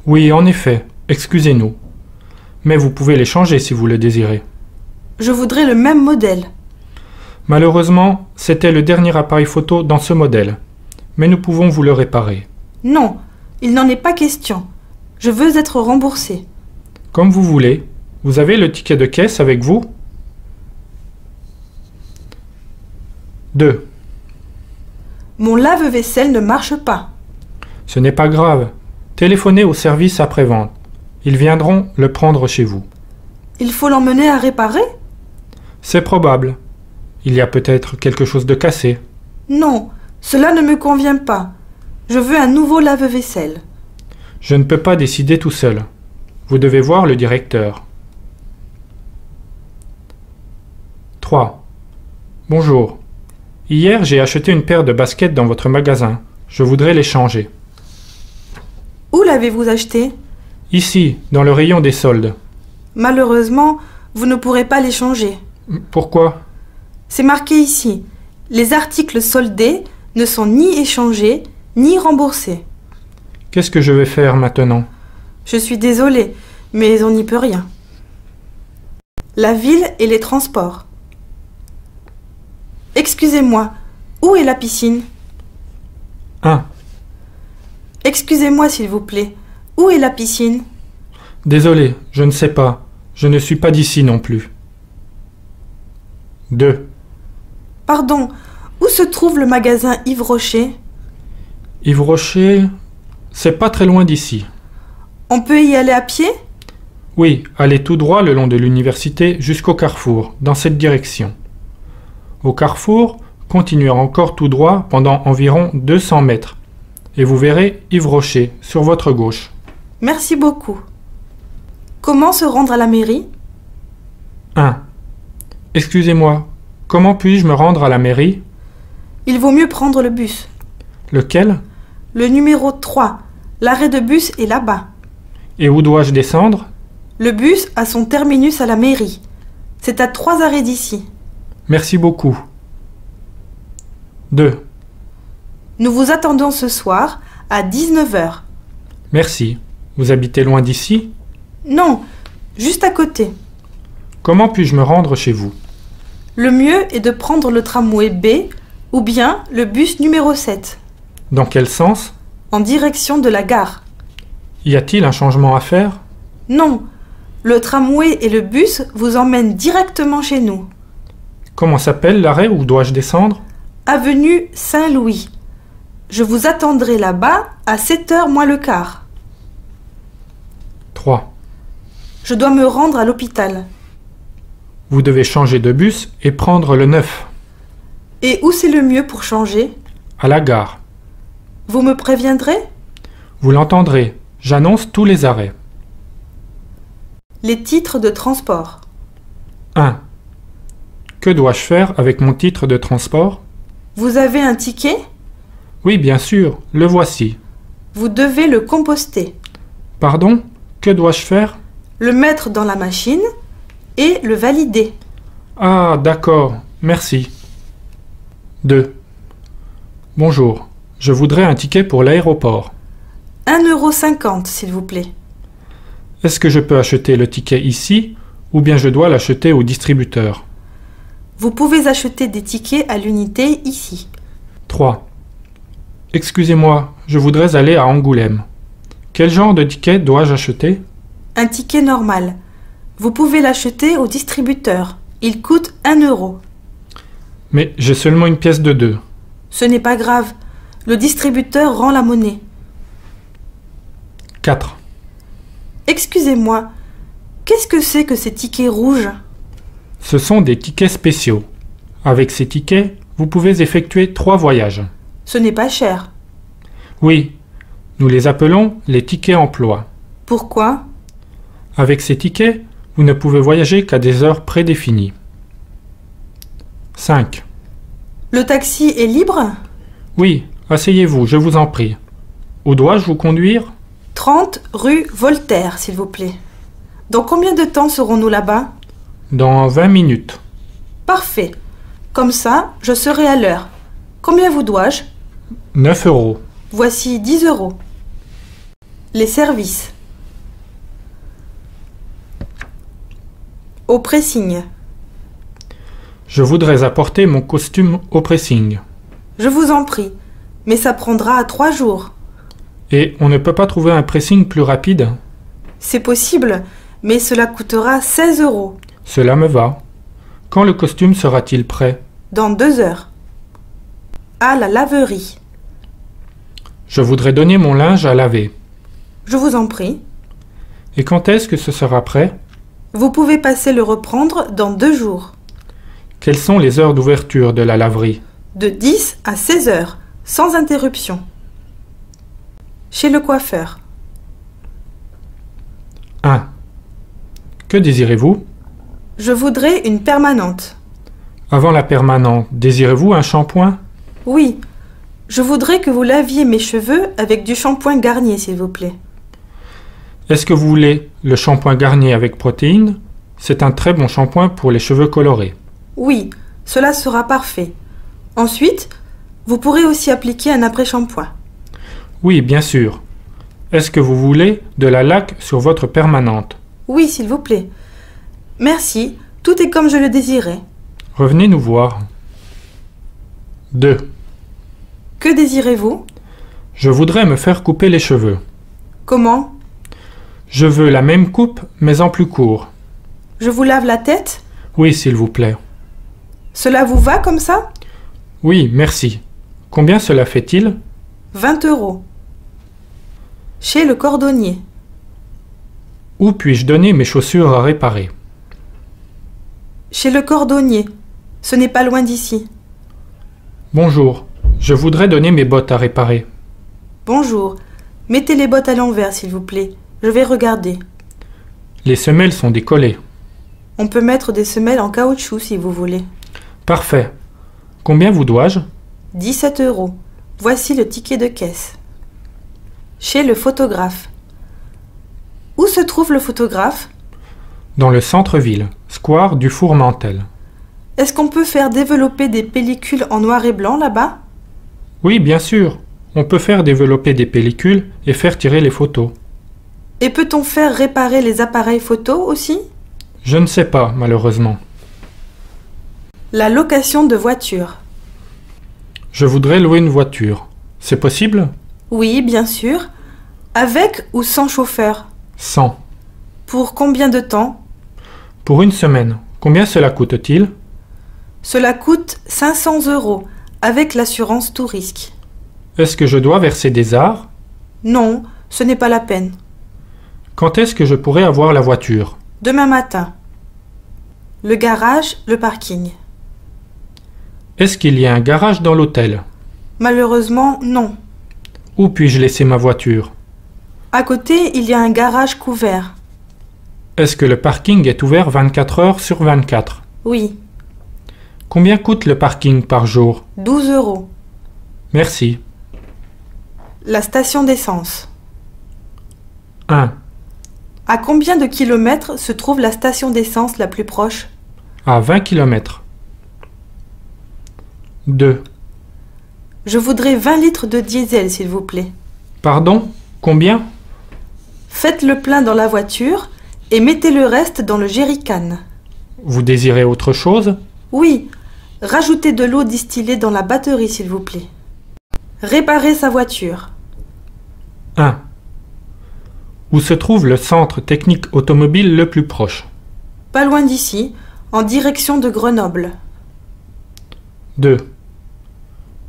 Oui, en effet, excusez-nous. Mais vous pouvez les changer si vous le désirez. Je voudrais le même modèle. Malheureusement, c'était le dernier appareil photo dans ce modèle. Mais nous pouvons vous le réparer. Non, il n'en est pas question. Je veux être remboursé. Comme vous voulez. Vous avez le ticket de caisse avec vous? 2. Mon lave-vaisselle ne marche pas. Ce n'est pas grave. Téléphonez au service après-vente. Ils viendront le prendre chez vous. Il faut l'emmener à réparer? C'est probable. Il y a peut-être quelque chose de cassé. Non, cela ne me convient pas. Je veux un nouveau lave-vaisselle. Je ne peux pas décider tout seul. Vous devez voir le directeur. 3. Bonjour. Hier, j'ai acheté une paire de baskets dans votre magasin. Je voudrais les changer. Où l'avez-vous acheté? Ici, dans le rayon des soldes. Malheureusement, vous ne pourrez pas les changer. Pourquoi? C'est marqué ici. Les articles soldés ne sont ni échangés, ni remboursés. Qu'est-ce que je vais faire maintenant? Je suis désolée, mais on n'y peut rien. La ville et les transports. Excusez-moi, où est la piscine? 1. Excusez-moi s'il vous plaît, où est la piscine? Désolé, je ne sais pas. Je ne suis pas d'ici non plus. 2. Pardon, où se trouve le magasin Yves Rocher? Yves Rocher, c'est pas très loin d'ici. On peut y aller à pied? Oui, allez tout droit le long de l'université jusqu'au carrefour, dans cette direction. Au carrefour, continuez encore tout droit pendant environ 200 mètres. Et vous verrez Yves Rocher sur votre gauche. Merci beaucoup. Comment se rendre à la mairie? 1. Excusez-moi, comment puis-je me rendre à la mairie? Il vaut mieux prendre le bus. Lequel? Le numéro 3. L'arrêt de bus est là-bas. Et où dois-je descendre? Le bus a son terminus à la mairie. C'est à 3 arrêts d'ici. Merci beaucoup. 2. Nous vous attendons ce soir à 19 h. Merci. Vous habitez loin d'ici? Non, juste à côté. Comment puis-je me rendre chez vous? Le mieux est de prendre le tramway B ou bien le bus numéro 7. Dans quel sens? En direction de la gare. Y a-t-il un changement à faire? Non, le tramway et le bus vous emmènent directement chez nous. Comment s'appelle l'arrêt où dois-je descendre? Avenue Saint-Louis. Je vous attendrai là-bas à 7h moins le quart. 3. Je dois me rendre à l'hôpital. Vous devez changer de bus et prendre le 9. Et où c'est le mieux pour changer? À la gare. Vous me préviendrez? Vous l'entendrez, j'annonce tous les arrêts. Les titres de transport. 1. Que dois-je faire avec mon titre de transport? Vous avez un ticket? Oui, bien sûr, le voici. Vous devez le composter. Pardon? Que dois-je faire? Le mettre dans la machine et le valider. Ah, d'accord, merci. 2. Bonjour, je voudrais un ticket pour l'aéroport. 1,50 € s'il vous plaît. Est-ce que je peux acheter le ticket ici ou bien je dois l'acheter au distributeur? Vous pouvez acheter des tickets à l'unité ici. 3. Excusez-moi, je voudrais aller à Angoulême. Quel genre de ticket dois-je acheter? Un ticket normal. Vous pouvez l'acheter au distributeur. Il coûte 1 €. Mais j'ai seulement une pièce de 2. Ce n'est pas grave. Le distributeur rend la monnaie. 4. Excusez-moi, qu'est-ce que c'est que ces tickets rouges? Ce sont des tickets spéciaux. Avec ces tickets, vous pouvez effectuer 3 voyages. Ce n'est pas cher. Oui, nous les appelons les tickets emploi. Pourquoi? Avec ces tickets, vous ne pouvez voyager qu'à des heures prédéfinies. 5. Le taxi est libre? Oui, asseyez-vous, je vous en prie. Où dois-je vous conduire? 30 rue Voltaire, s'il vous plaît. Dans combien de temps serons-nous là-bas? Dans 20 minutes. Parfait. Comme ça, je serai à l'heure. Combien vous dois-je? 9 €. Voici 10 €. Les services. Au pressing. Je voudrais apporter mon costume au pressing. Je vous en prie, mais ça prendra 3 jours. Et on ne peut pas trouver un pressing plus rapide? C'est possible, mais cela coûtera 16 €. Cela me va. Quand le costume sera-t-il prêt? Dans 2 heures. À la laverie. Je voudrais donner mon linge à laver. Je vous en prie. Et quand est-ce que ce sera prêt? Vous pouvez passer le reprendre dans 2 jours. Quelles sont les heures d'ouverture de la laverie? De 10 à 16 heures, sans interruption. Chez le coiffeur. 1. Que désirez-vous? Je voudrais une permanente. Avant la permanente, désirez-vous un shampoing? Oui, je voudrais que vous laviez mes cheveux avec du shampoing Garnier, s'il vous plaît. Est-ce que vous voulez le shampoing Garnier avec protéines? C'est un très bon shampoing pour les cheveux colorés. Oui, cela sera parfait. Ensuite, vous pourrez aussi appliquer un après-shampoing. Oui, bien sûr. Est-ce que vous voulez de la laque sur votre permanente? Oui, s'il vous plaît. Merci, tout est comme je le désirais. Revenez nous voir. 2. Que désirez-vous? Je voudrais me faire couper les cheveux. Comment? Je veux la même coupe, mais en plus court. Je vous lave la tête? Oui, s'il vous plaît. Cela vous va comme ça? Oui, merci. Combien cela fait-il? 20 €. Chez le cordonnier. Où puis-je donner mes chaussures à réparer? Chez le cordonnier. Ce n'est pas loin d'ici. Bonjour, je voudrais donner mes bottes à réparer. Bonjour. Mettez les bottes à l'envers, s'il vous plaît. Je vais regarder. Les semelles sont décollées. On peut mettre des semelles en caoutchouc si vous voulez. Parfait. Combien vous dois-je? 17 €. Voici le ticket de caisse. Chez le photographe. Où se trouve le photographe? Dans le centre-ville, square du Fourmentel. Est-ce qu'on peut faire développer des pellicules en noir et blanc là-bas? Oui, bien sûr. On peut faire développer des pellicules et faire tirer les photos. Et peut-on faire réparer les appareils photo aussi? Je ne sais pas, malheureusement. La location de voiture. Je voudrais louer une voiture. C'est possible? Oui, bien sûr. Avec ou sans chauffeur? Sans. Pour combien de temps? Pour une semaine. Combien cela coûte-t-il? Cela coûte 500 € avec l'assurance tout risque. Est-ce que je dois verser des arts? Non, ce n'est pas la peine. Quand est-ce que je pourrai avoir la voiture? Demain matin. Le garage, le parking. Est-ce qu'il y a un garage dans l'hôtel? Malheureusement, non. Où puis-je laisser ma voiture? À côté, il y a un garage couvert. Est-ce que le parking est ouvert 24 heures sur 24? Oui, Combien coûte le parking par jour? 12 €. Merci. La station d'essence. 1. À combien de kilomètres se trouve la station d'essence la plus proche? À 20 km. 2. Je voudrais 20 litres de diesel, s'il vous plaît. Pardon? Combien? Faites le plein dans la voiture et mettez le reste dans le jerrycan. Vous désirez autre chose? Oui, rajoutez de l'eau distillée dans la batterie, s'il vous plaît. Réparez sa voiture. 1. Où se trouve le centre technique automobile le plus proche? Pas loin d'ici, en direction de Grenoble. 2.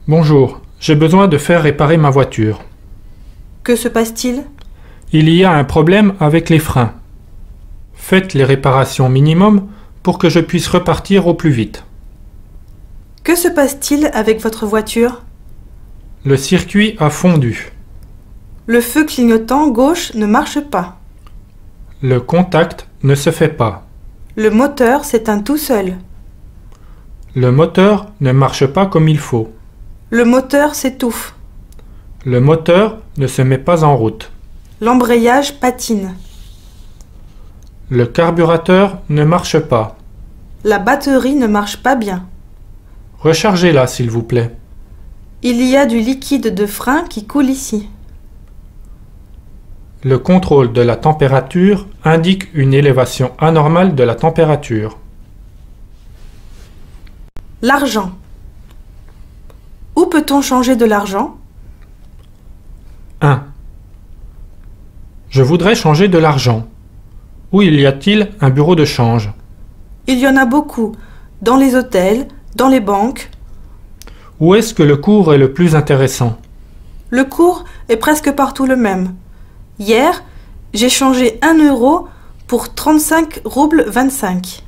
Bonjour, j'ai besoin de faire réparer ma voiture. Que se passe-t-il? Il y a un problème avec les freins. Faites les réparations minimum pour que je puisse repartir au plus vite. Que se passe-t-il avec votre voiture? Le circuit a fondu. Le feu clignotant gauche ne marche pas. Le contact ne se fait pas. Le moteur s'éteint tout seul. Le moteur ne marche pas comme il faut. Le moteur s'étouffe. Le moteur ne se met pas en route. L'embrayage patine. Le carburateur ne marche pas. La batterie ne marche pas bien. Rechargez-la, s'il vous plaît. Il y a du liquide de frein qui coule ici. Le contrôle de la température indique une élévation anormale de la température. L'argent. Où peut-on changer de l'argent? 1. Je voudrais changer de l'argent. Où y a-t-il un bureau de change? Il y en a beaucoup, dans les hôtels, dans les banques. Où est-ce que le cours est le plus intéressant? Le cours est presque partout le même. Hier, j'ai changé 1 € pour 35 roubles 25.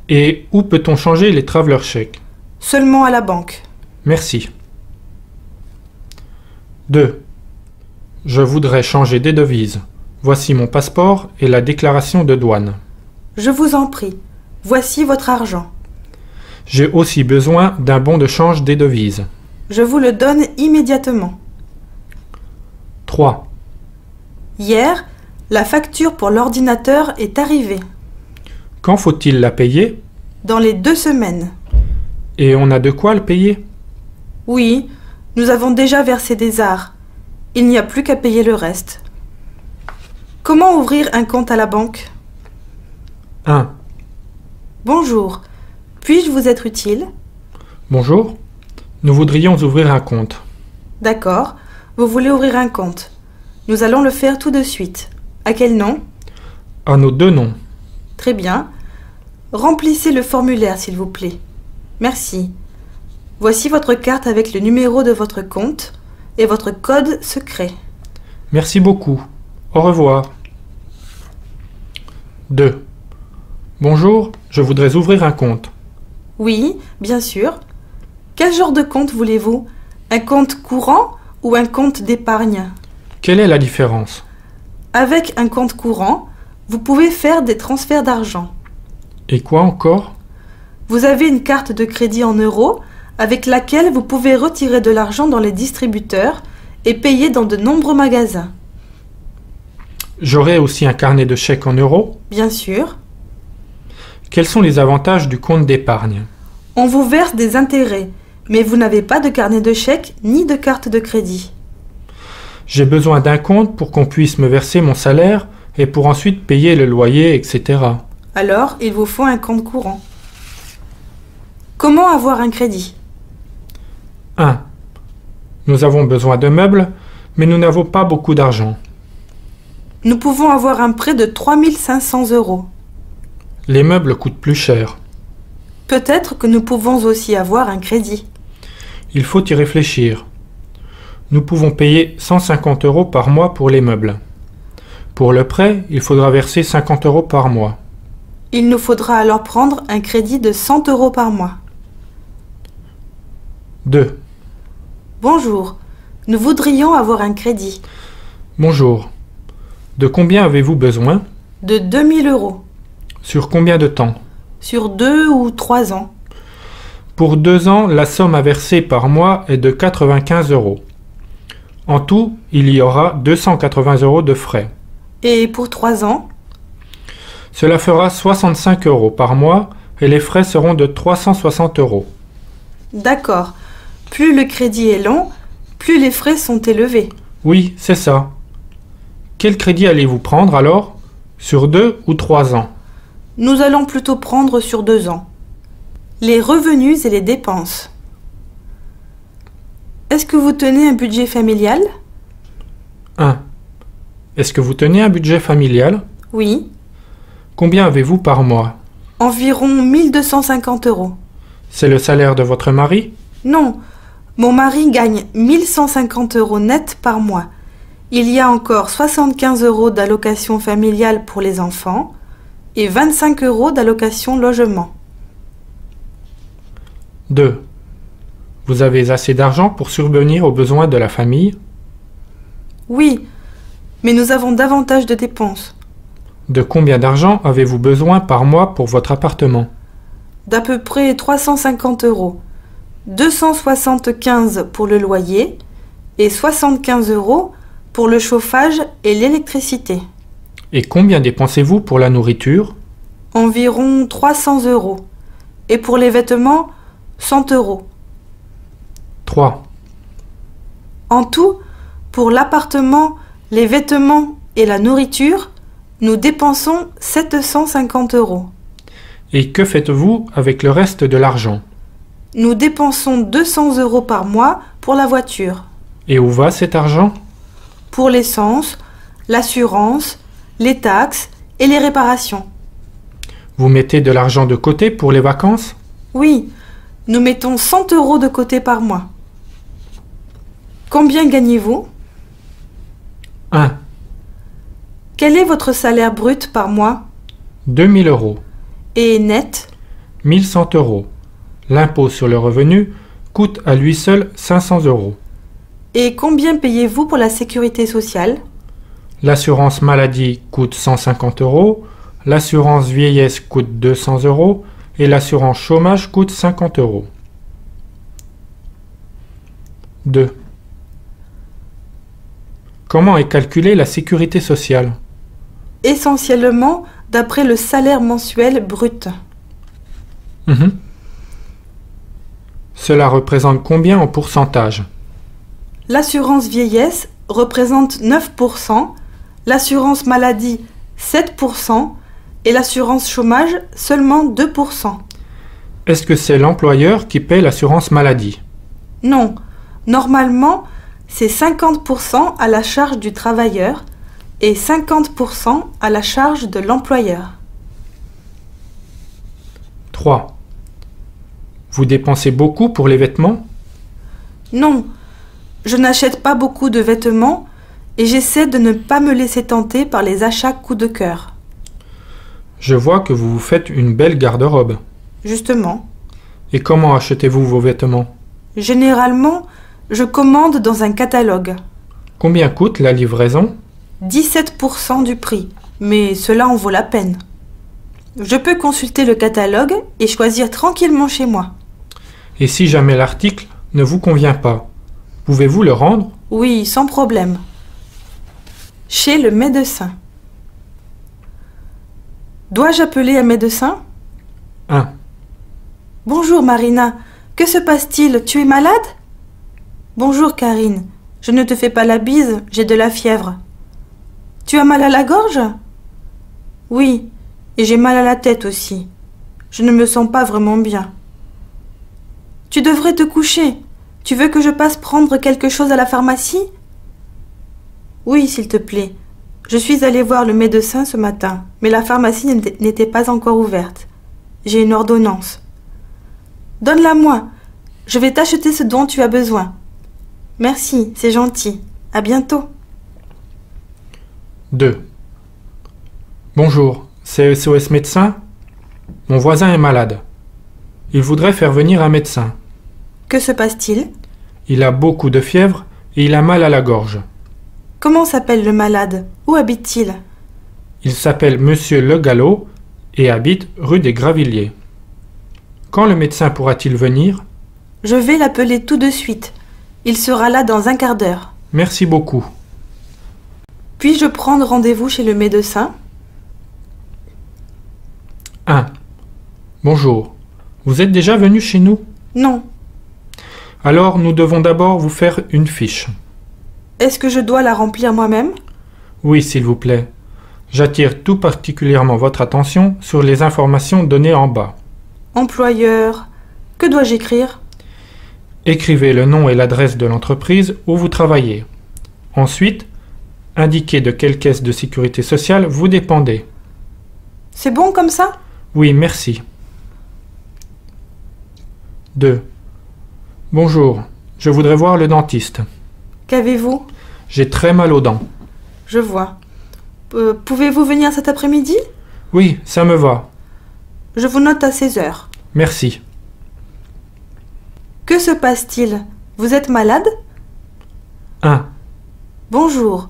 Et où peut-on changer les traveler chèques? Seulement à la banque. Merci. 2. Je voudrais changer des devises. Voici mon passeport et la déclaration de douane. Je vous en prie, voici votre argent. J'ai aussi besoin d'un bon de change des devises. Je vous le donne immédiatement. 3. Hier, la facture pour l'ordinateur est arrivée. Quand faut-il la payer? Dans les 2 semaines. Et on a de quoi le payer? Oui, nous avons déjà versé des arts. Il n'y a plus qu'à payer le reste. Comment ouvrir un compte à la banque? 1. Bonjour, puis-je vous être utile? Bonjour. Nous voudrions ouvrir un compte. D'accord, vous voulez ouvrir un compte. Nous allons le faire tout de suite. À quel nom? À nos 2 noms. Très bien. Remplissez le formulaire, s'il vous plaît. Merci. Voici votre carte avec le numéro de votre compte et votre code secret. Merci beaucoup. Au revoir. 2. Bonjour, je voudrais ouvrir un compte. Oui, bien sûr. Quel genre de compte voulez-vous? Un compte courant ou un compte d'épargne? Quelle est la différence? Avec un compte courant, vous pouvez faire des transferts d'argent. Et quoi encore? Vous avez une carte de crédit en euros avec laquelle vous pouvez retirer de l'argent dans les distributeurs et payer dans de nombreux magasins. J'aurai aussi un carnet de chèques en euros? Bien sûr. Quels sont les avantages du compte d'épargne? On vous verse des intérêts, mais vous n'avez pas de carnet de chèques ni de carte de crédit. J'ai besoin d'un compte pour qu'on puisse me verser mon salaire et pour ensuite payer le loyer, etc. Alors, il vous faut un compte courant. Comment avoir un crédit? 1. Nous avons besoin de meubles, mais nous n'avons pas beaucoup d'argent. Nous pouvons avoir un prêt de 3 500 €. Les meubles coûtent plus cher. Peut-être que nous pouvons aussi avoir un crédit. Il faut y réfléchir. Nous pouvons payer 150 € par mois pour les meubles. Pour le prêt, il faudra verser 50 € par mois. Il nous faudra alors prendre un crédit de 100 € par mois. 2. Bonjour, nous voudrions avoir un crédit. Bonjour. De combien avez-vous besoin? De 2000 €. Sur combien de temps? Sur 2 ou 3 ans. Pour 2 ans, la somme à verser par mois est de 95 €. En tout, il y aura 280 € de frais. Et pour 3 ans? Cela fera 65 € par mois et les frais seront de 360 €. D'accord. Plus le crédit est long, plus les frais sont élevés. Oui, c'est ça. Quel crédit allez-vous prendre alors? Sur 2 ou 3 ans? Nous allons plutôt prendre sur 2 ans. Les revenus et les dépenses. Est-ce que vous tenez un budget familial? 1. Est-ce que vous tenez un budget familial? Oui. Combien avez-vous par mois? Environ 1250 €. C'est le salaire de votre mari? Non, mon mari gagne 1150 € net par mois. Il y a encore 75 € d'allocation familiale pour les enfants et 25 € d'allocation logement. 2. Vous avez assez d'argent pour subvenir aux besoins de la famille? Oui, mais nous avons davantage de dépenses. De combien d'argent avez-vous besoin par mois pour votre appartement? D'à peu près 350 €. 275 pour le loyer et 75 € pour le chauffage et l'électricité. Et combien dépensez-vous pour la nourriture? Environ 300 €. Et pour les vêtements, 100 €. 3. En tout, pour l'appartement, les vêtements et la nourriture, nous dépensons 750 €. Et que faites-vous avec le reste de l'argent? Nous dépensons 200 € par mois pour la voiture, Et où va cet argent? pour l'essence, l'assurance, les taxes et les réparations. Vous mettez de l'argent de côté pour les vacances? Oui, nous mettons 100 € de côté par mois. Combien gagnez-vous? 1. Quel est votre salaire brut par mois? 2000 €. Et net? 1100 €. L'impôt sur le revenu coûte à lui seul 500 €. Et combien payez-vous pour la sécurité sociale? L'assurance maladie coûte 150 €, l'assurance vieillesse coûte 200 € et l'assurance chômage coûte 50 €. 2. Comment est calculée la sécurité sociale? Essentiellement d'après le salaire mensuel brut. Cela représente combien en pourcentage? L'assurance vieillesse représente 9%, l'assurance maladie 7% et l'assurance chômage seulement 2%. Est-ce que c'est l'employeur qui paie l'assurance maladie? Non, normalement c'est 50% à la charge du travailleur et 50% à la charge de l'employeur. 3. Vous dépensez beaucoup pour les vêtements? Non, je n'achète pas beaucoup de vêtements et j'essaie de ne pas me laisser tenter par les achats coup de cœur. Je vois que vous vous faites une belle garde-robe. Justement. Et comment achetez-vous vos vêtements? Généralement, je commande dans un catalogue. Combien coûte la livraison? 17% du prix, mais cela en vaut la peine. Je peux consulter le catalogue et choisir tranquillement chez moi. Et si jamais l'article ne vous convient pas, pouvez-vous le rendre? Oui, sans problème. Chez le médecin. Dois-je appeler un médecin? 1. Bonjour Marina, que se passe-t-il? Tu es malade? Bonjour Karine, je ne te fais pas la bise, j'ai de la fièvre. Tu as mal à la gorge? Oui, et j'ai mal à la tête aussi. Je ne me sens pas vraiment bien. Tu devrais te coucher. Tu veux que je passe prendre quelque chose à la pharmacie? Oui, s'il te plaît. Je suis allée voir le médecin ce matin, mais la pharmacie n'était pas encore ouverte. J'ai une ordonnance. Donne-la-moi. Je vais t'acheter ce dont tu as besoin. Merci, c'est gentil. À bientôt. 2. Bonjour, c'est SOS Médecin? Mon voisin est malade. Il voudrait faire venir un médecin. Que se passe-t-il? Il a beaucoup de fièvre et il a mal à la gorge. Comment s'appelle le malade? Où habite-t-il? Il s'appelle Monsieur Le Gallo et habite rue des Gravilliers. Quand le médecin pourra-t-il venir? Je vais l'appeler tout de suite. Il sera là dans un quart d'heure. Merci beaucoup. Puis-je prendre rendez-vous chez le médecin? 1. Bonjour. Vous êtes déjà venu chez nous? Non. Alors nous devons d'abord vous faire une fiche. Est-ce que je dois la remplir moi-même? Oui, s'il vous plaît. J'attire tout particulièrement votre attention sur les informations données en bas. Employeur. Que dois-je écrire? Écrivez le nom et l'adresse de l'entreprise où vous travaillez. Ensuite, indiquez de quelle caisse de sécurité sociale vous dépendez. C'est bon comme ça? Oui, merci. 2. Bonjour, je voudrais voir le dentiste. Qu'avez-vous? J'ai très mal aux dents. Je vois. Pouvez-vous venir cet après-midi? Oui, ça me va. Je vous note à 16 heures. Merci. Que se passe-t-il? Vous êtes malade? 1. Bonjour.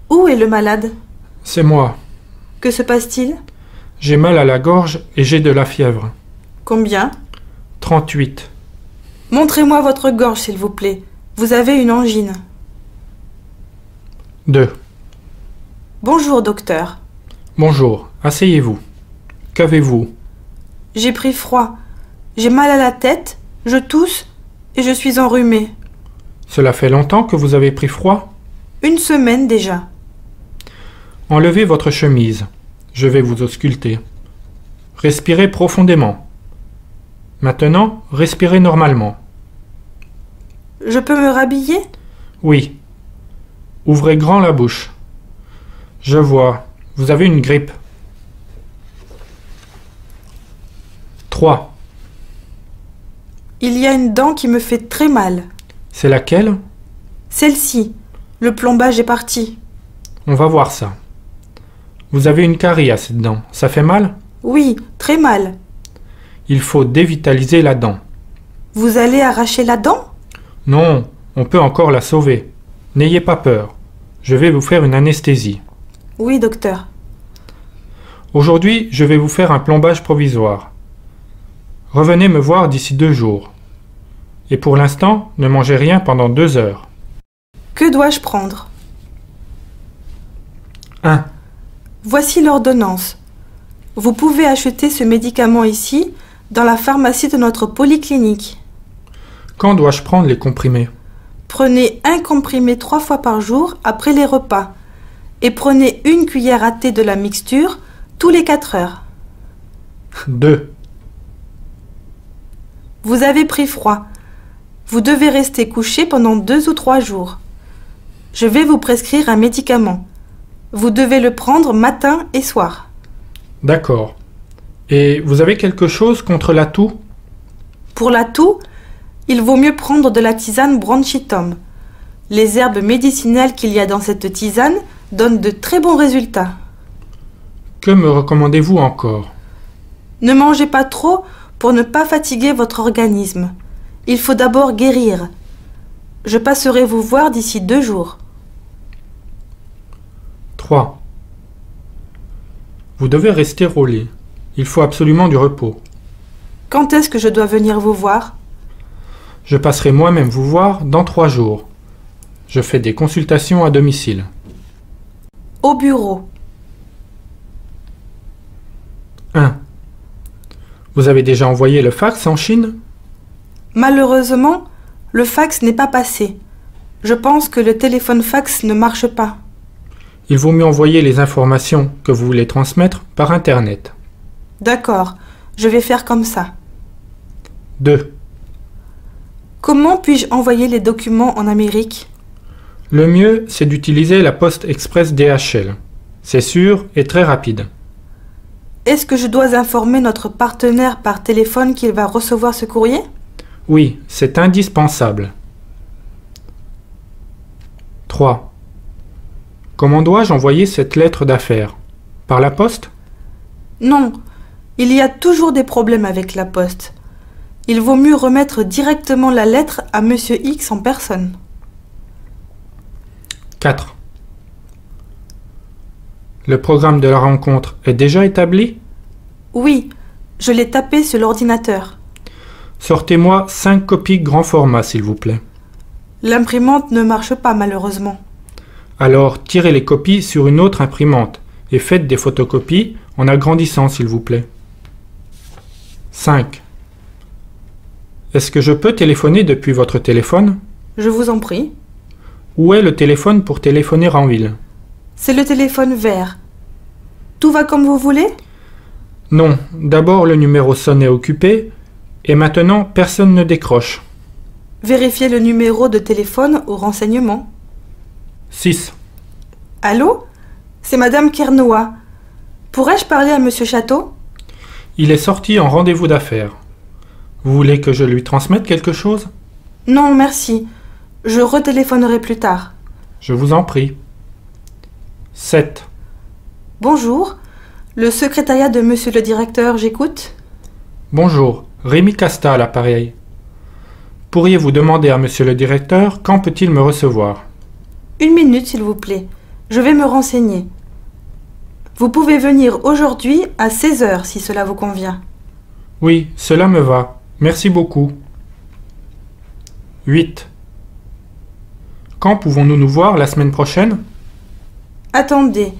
Où est le malade? C'est moi. Que se passe-t-il? J'ai mal à la gorge et j'ai de la fièvre. Combien? 38. Montrez-moi votre gorge, s'il vous plaît. Vous avez une angine. 2. Bonjour, docteur. Bonjour, asseyez-vous. Qu'avez-vous? J'ai pris froid. J'ai mal à la tête, je tousse et je suis enrhumée. Cela fait longtemps que vous avez pris froid? 1 semaine déjà. Enlevez votre chemise. Je vais vous ausculter. Respirez profondément. Maintenant, respirez normalement. Je peux me rhabiller? Oui. Ouvrez grand la bouche. Je vois. Vous avez une grippe. 3. Il y a une dent qui me fait très mal. C'est laquelle? Celle-ci. Le plombage est parti. On va voir ça. Vous avez une carie à cette dent. Ça fait mal? Oui, très mal. Il faut dévitaliser la dent. Vous allez arracher la dent? Non, on peut encore la sauver. N'ayez pas peur. Je vais vous faire une anesthésie. Oui, docteur. Aujourd'hui, je vais vous faire un plombage provisoire. Revenez me voir d'ici 2 jours. Et pour l'instant, ne mangez rien pendant 2 heures. Que dois-je prendre? 1. Voici l'ordonnance. Vous pouvez acheter ce médicament ici, dans la pharmacie de notre polyclinique. Quand dois-je prendre les comprimés? Prenez un comprimé 3 fois par jour après les repas. Et prenez 1 cuillère à thé de la mixture tous les 4 heures. 2. Vous avez pris froid. Vous devez rester couché pendant 2 ou 3 jours. Je vais vous prescrire un médicament. Vous devez le prendre matin et soir. D'accord. Et vous avez quelque chose contre la toux? Pour la toux, il vaut mieux prendre de la tisane Bronchitum. Les herbes médicinales qu'il y a dans cette tisane donnent de très bons résultats. Que me recommandez-vous encore? Ne mangez pas trop pour ne pas fatiguer votre organisme. Il faut d'abord guérir. Je passerai vous voir d'ici 2 jours. 3. Vous devez rester au lit. Il faut absolument du repos. Quand est-ce que je dois venir vous voir? Je passerai moi-même vous voir dans 3 jours. Je fais des consultations à domicile. Au bureau. 1. Vous avez déjà envoyé le fax en Chine? Malheureusement, le fax n'est pas passé. Je pense que le téléphone fax ne marche pas. Il vaut mieux envoyer les informations que vous voulez transmettre par Internet. D'accord, je vais faire comme ça. 2. Comment puis-je envoyer les documents en Amérique? Le mieux, c'est d'utiliser la poste express DHL. C'est sûr et très rapide. Est-ce que je dois informer notre partenaire par téléphone qu'il va recevoir ce courrier? Oui, c'est indispensable. 3. Comment dois-je envoyer cette lettre d'affaires? Par la poste? Non, il y a toujours des problèmes avec la poste. Il vaut mieux remettre directement la lettre à Monsieur X en personne. 4. Le programme de la rencontre est déjà établi? Oui, je l'ai tapé sur l'ordinateur. Sortez-moi 5 copies grand format, s'il vous plaît. L'imprimante ne marche pas malheureusement. Alors, tirez les copies sur une autre imprimante et faites des photocopies en agrandissant, s'il vous plaît. 5. Est-ce que je peux téléphoner depuis votre téléphone? Je vous en prie. Où est le téléphone pour téléphoner en ville? C'est le téléphone vert. Tout va comme vous voulez? Non, d'abord le numéro sonne est occupé, et maintenant personne ne décroche. Vérifiez le numéro de téléphone au renseignement. 6. Allô? C'est Madame Kernoa. Pourrais-je parler à Monsieur Château? Il est sorti en rendez-vous d'affaires. Vous voulez que je lui transmette quelque chose? Non, merci. Je retéléphonerai plus tard. Je vous en prie. 7. Bonjour. Le secrétariat de Monsieur le directeur, j'écoute. Bonjour, Rémi Casta à l'appareil. Pourriez-vous demander à monsieur le directeur quand peut-il me recevoir? 1 minute, s'il vous plaît. Je vais me renseigner. Vous pouvez venir aujourd'hui à 16 heures, si cela vous convient. Oui, cela me va. Merci beaucoup. 8. Quand pouvons-nous nous voir la semaine prochaine? Attendez,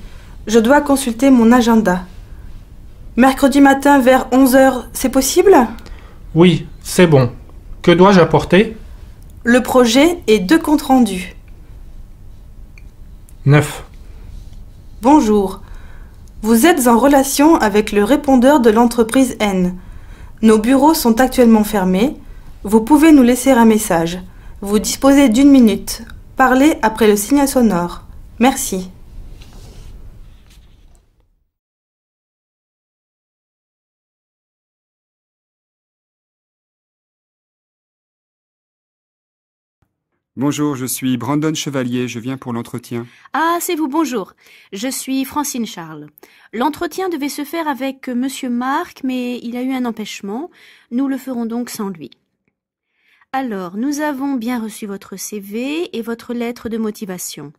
je dois consulter mon agenda. Mercredi matin vers 11 heures, c'est possible? Oui, c'est bon. Que dois-je apporter? Le projet et 2 comptes rendus. 9. Bonjour. Vous êtes en relation avec le répondeur de l'entreprise N. Nos bureaux sont actuellement fermés. Vous pouvez nous laisser un message. Vous disposez d'1 minute. Parlez après le signal sonore. Merci. Bonjour, je suis Brandon Chevalier, je viens pour l'entretien. Ah, c'est vous, bonjour. Je suis Francine Charles. L'entretien devait se faire avec Monsieur Marc, mais il a eu un empêchement. Nous le ferons donc sans lui. Alors, nous avons bien reçu votre CV et votre lettre de motivation.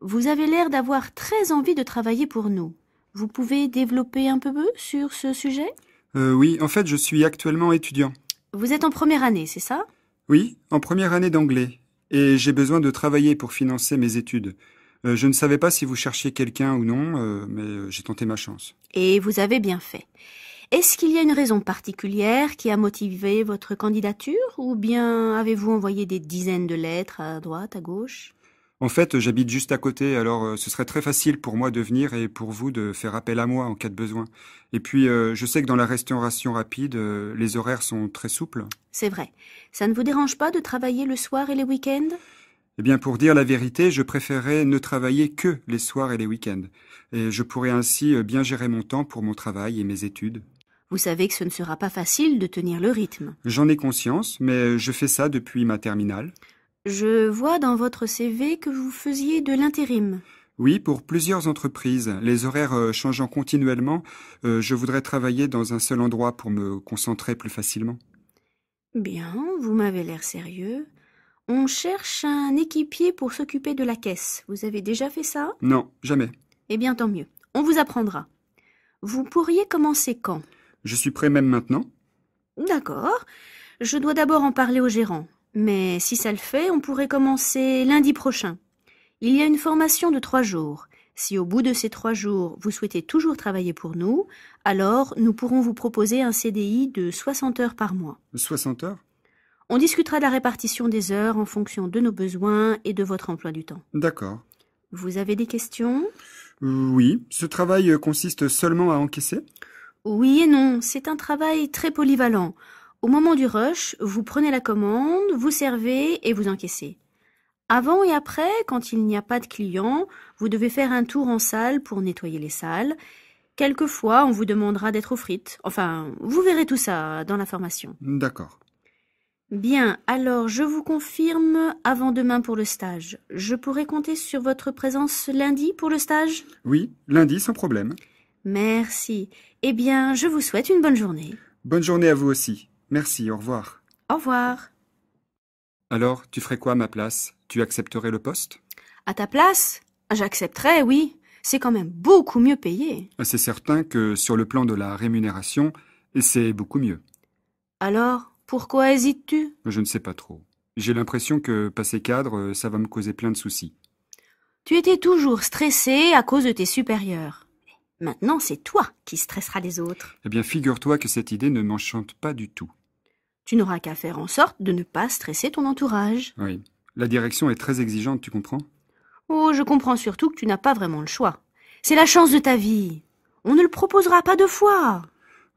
Vous avez l'air d'avoir très envie de travailler pour nous. Vous pouvez développer un peu sur ce sujet? Oui, en fait, je suis actuellement étudiant. Vous êtes en première année, c'est ça? Oui, en première année d'anglais. Et j'ai besoin de travailler pour financer mes études. Je ne savais pas si vous cherchiez quelqu'un ou non, mais j'ai tenté ma chance. Et vous avez bien fait. Est-ce qu'il y a une raison particulière qui a motivé votre candidature ou bien avez-vous envoyé des dizaines de lettres à droite, à gauche? En fait, j'habite juste à côté, alors ce serait très facile pour moi de venir et pour vous de faire appel à moi en cas de besoin. Et puis, je sais que dans la restauration rapide, les horaires sont très souples. C'est vrai. Ça ne vous dérange pas de travailler le soir et les week-ends? Eh bien, pour dire la vérité, je préférerais ne travailler que les soirs et les week-ends. Et je pourrais ainsi bien gérer mon temps pour mon travail et mes études. Vous savez que ce ne sera pas facile de tenir le rythme. J'en ai conscience, mais je fais ça depuis ma terminale. Je vois dans votre CV que vous faisiez de l'intérim. Oui, pour plusieurs entreprises. Les horaires changeant continuellement, je voudrais travailler dans un seul endroit pour me concentrer plus facilement. Bien, vous m'avez l'air sérieux. On cherche un équipier pour s'occuper de la caisse. Vous avez déjà fait ça? Non, jamais. Eh bien, tant mieux. On vous apprendra. Vous pourriez commencer quand? Je suis prêt même maintenant. D'accord. Je dois d'abord en parler au gérant. Mais si ça le fait, on pourrait commencer lundi prochain. Il y a une formation de 3 jours. Si au bout de ces 3 jours, vous souhaitez toujours travailler pour nous, alors nous pourrons vous proposer un CDI de 60 heures par mois. 60 heures? On discutera de la répartition des heures en fonction de nos besoins et de votre emploi du temps. D'accord. Vous avez des questions? Oui, ce travail consiste seulement à encaisser? Oui et non, c'est un travail très polyvalent. Au moment du rush, vous prenez la commande, vous servez et vous encaissez. Avant et après, quand il n'y a pas de clients, vous devez faire un tour en salle pour nettoyer les salles. Quelquefois, on vous demandera d'être aux frites. Enfin, vous verrez tout ça dans l'information. D'accord. Bien, alors je vous confirme avant demain pour le stage. Je pourrai compter sur votre présence lundi pour le stage? Oui, lundi, sans problème. Merci. Eh bien, je vous souhaite une bonne journée. Bonne journée à vous aussi. Merci, au revoir. Au revoir. Alors, tu ferais quoi à ma place? Tu accepterais le poste? À ta place? J'accepterais, oui. C'est quand même beaucoup mieux payé. C'est certain que sur le plan de la rémunération, c'est beaucoup mieux. Alors, pourquoi hésites-tu? Je ne sais pas trop. J'ai l'impression que passer cadre, ça va me causer plein de soucis. Tu étais toujours stressé à cause de tes supérieurs. Maintenant, c'est toi qui stresseras les autres. Eh bien, figure-toi que cette idée ne m'enchante pas du tout. Tu n'auras qu'à faire en sorte de ne pas stresser ton entourage. Oui. La direction est très exigeante, tu comprends? Oh, je comprends surtout que tu n'as pas vraiment le choix. C'est la chance de ta vie. On ne le proposera pas 2 fois.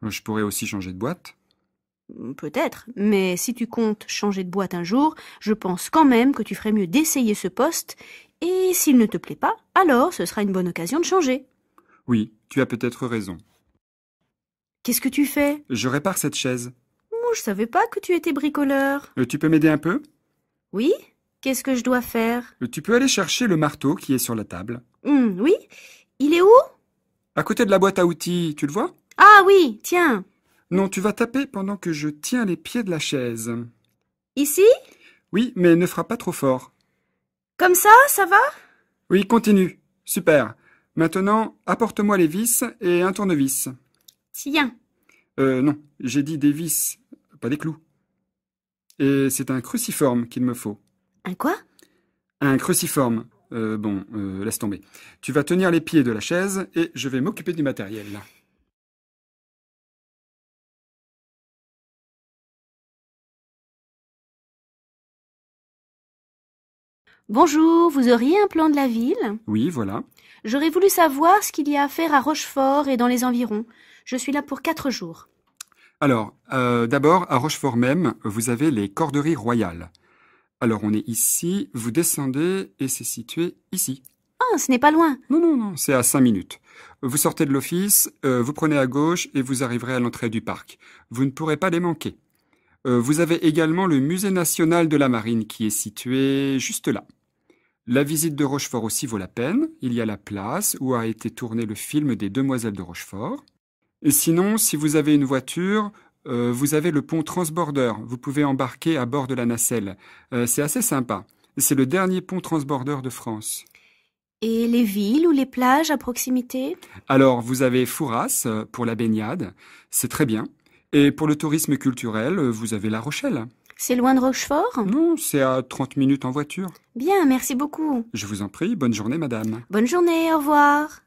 Je pourrais aussi changer de boîte. Peut-être, mais si tu comptes changer de boîte un jour, je pense quand même que tu ferais mieux d'essayer ce poste, et s'il ne te plaît pas, alors ce sera une bonne occasion de changer. Oui, tu as peut-être raison. Qu'est-ce que tu fais? Je répare cette chaise. Oh, je savais pas que tu étais bricoleur. Tu peux m'aider un peu? Oui? Qu'est-ce que je dois faire? Tu peux aller chercher le marteau qui est sur la table. Oui? Il est où? À côté de la boîte à outils, tu le vois? Ah oui, tiens. Non, tu vas taper pendant que je tiens les pieds de la chaise. Ici? Oui, mais ne frappe pas trop fort. Comme ça va? Oui, continue. Super. Maintenant, apporte-moi les vis et un tournevis. Tiens. Non, j'ai dit des vis, pas des clous. Et c'est un cruciforme qu'il me faut. Un quoi? Un cruciforme. Laisse tomber. Tu vas tenir les pieds de la chaise et je vais m'occuper du matériel. Bonjour, vous auriez un plan de la ville? Oui, voilà. J'aurais voulu savoir ce qu'il y a à faire à Rochefort et dans les environs. Je suis là pour 4 jours. Alors, d'abord, à Rochefort même, vous avez les Corderies royales. Alors, on est ici, vous descendez et c'est situé ici. Ah, ce n'est pas loin. Non, c'est à 5 minutes. Vous sortez de l'office, vous prenez à gauche et vous arriverez à l'entrée du parc. Vous ne pourrez pas les manquer. Vous avez également le Musée national de la marine qui est situé juste là. La visite de Rochefort aussi vaut la peine. Il y a la place où a été tourné le film des Demoiselles de Rochefort. Et sinon, si vous avez une voiture, vous avez le pont Transborder. Vous pouvez embarquer à bord de la nacelle. C'est assez sympa. C'est le dernier pont Transborder de France. Et les villes ou les plages à proximité? Alors, vous avez Fouras pour la baignade. C'est très bien. Et pour le tourisme culturel, vous avez La Rochelle. C'est loin de Rochefort? Non, c'est à 30 minutes en voiture. Bien, merci beaucoup. Je vous en prie, bonne journée, madame. Bonne journée, au revoir.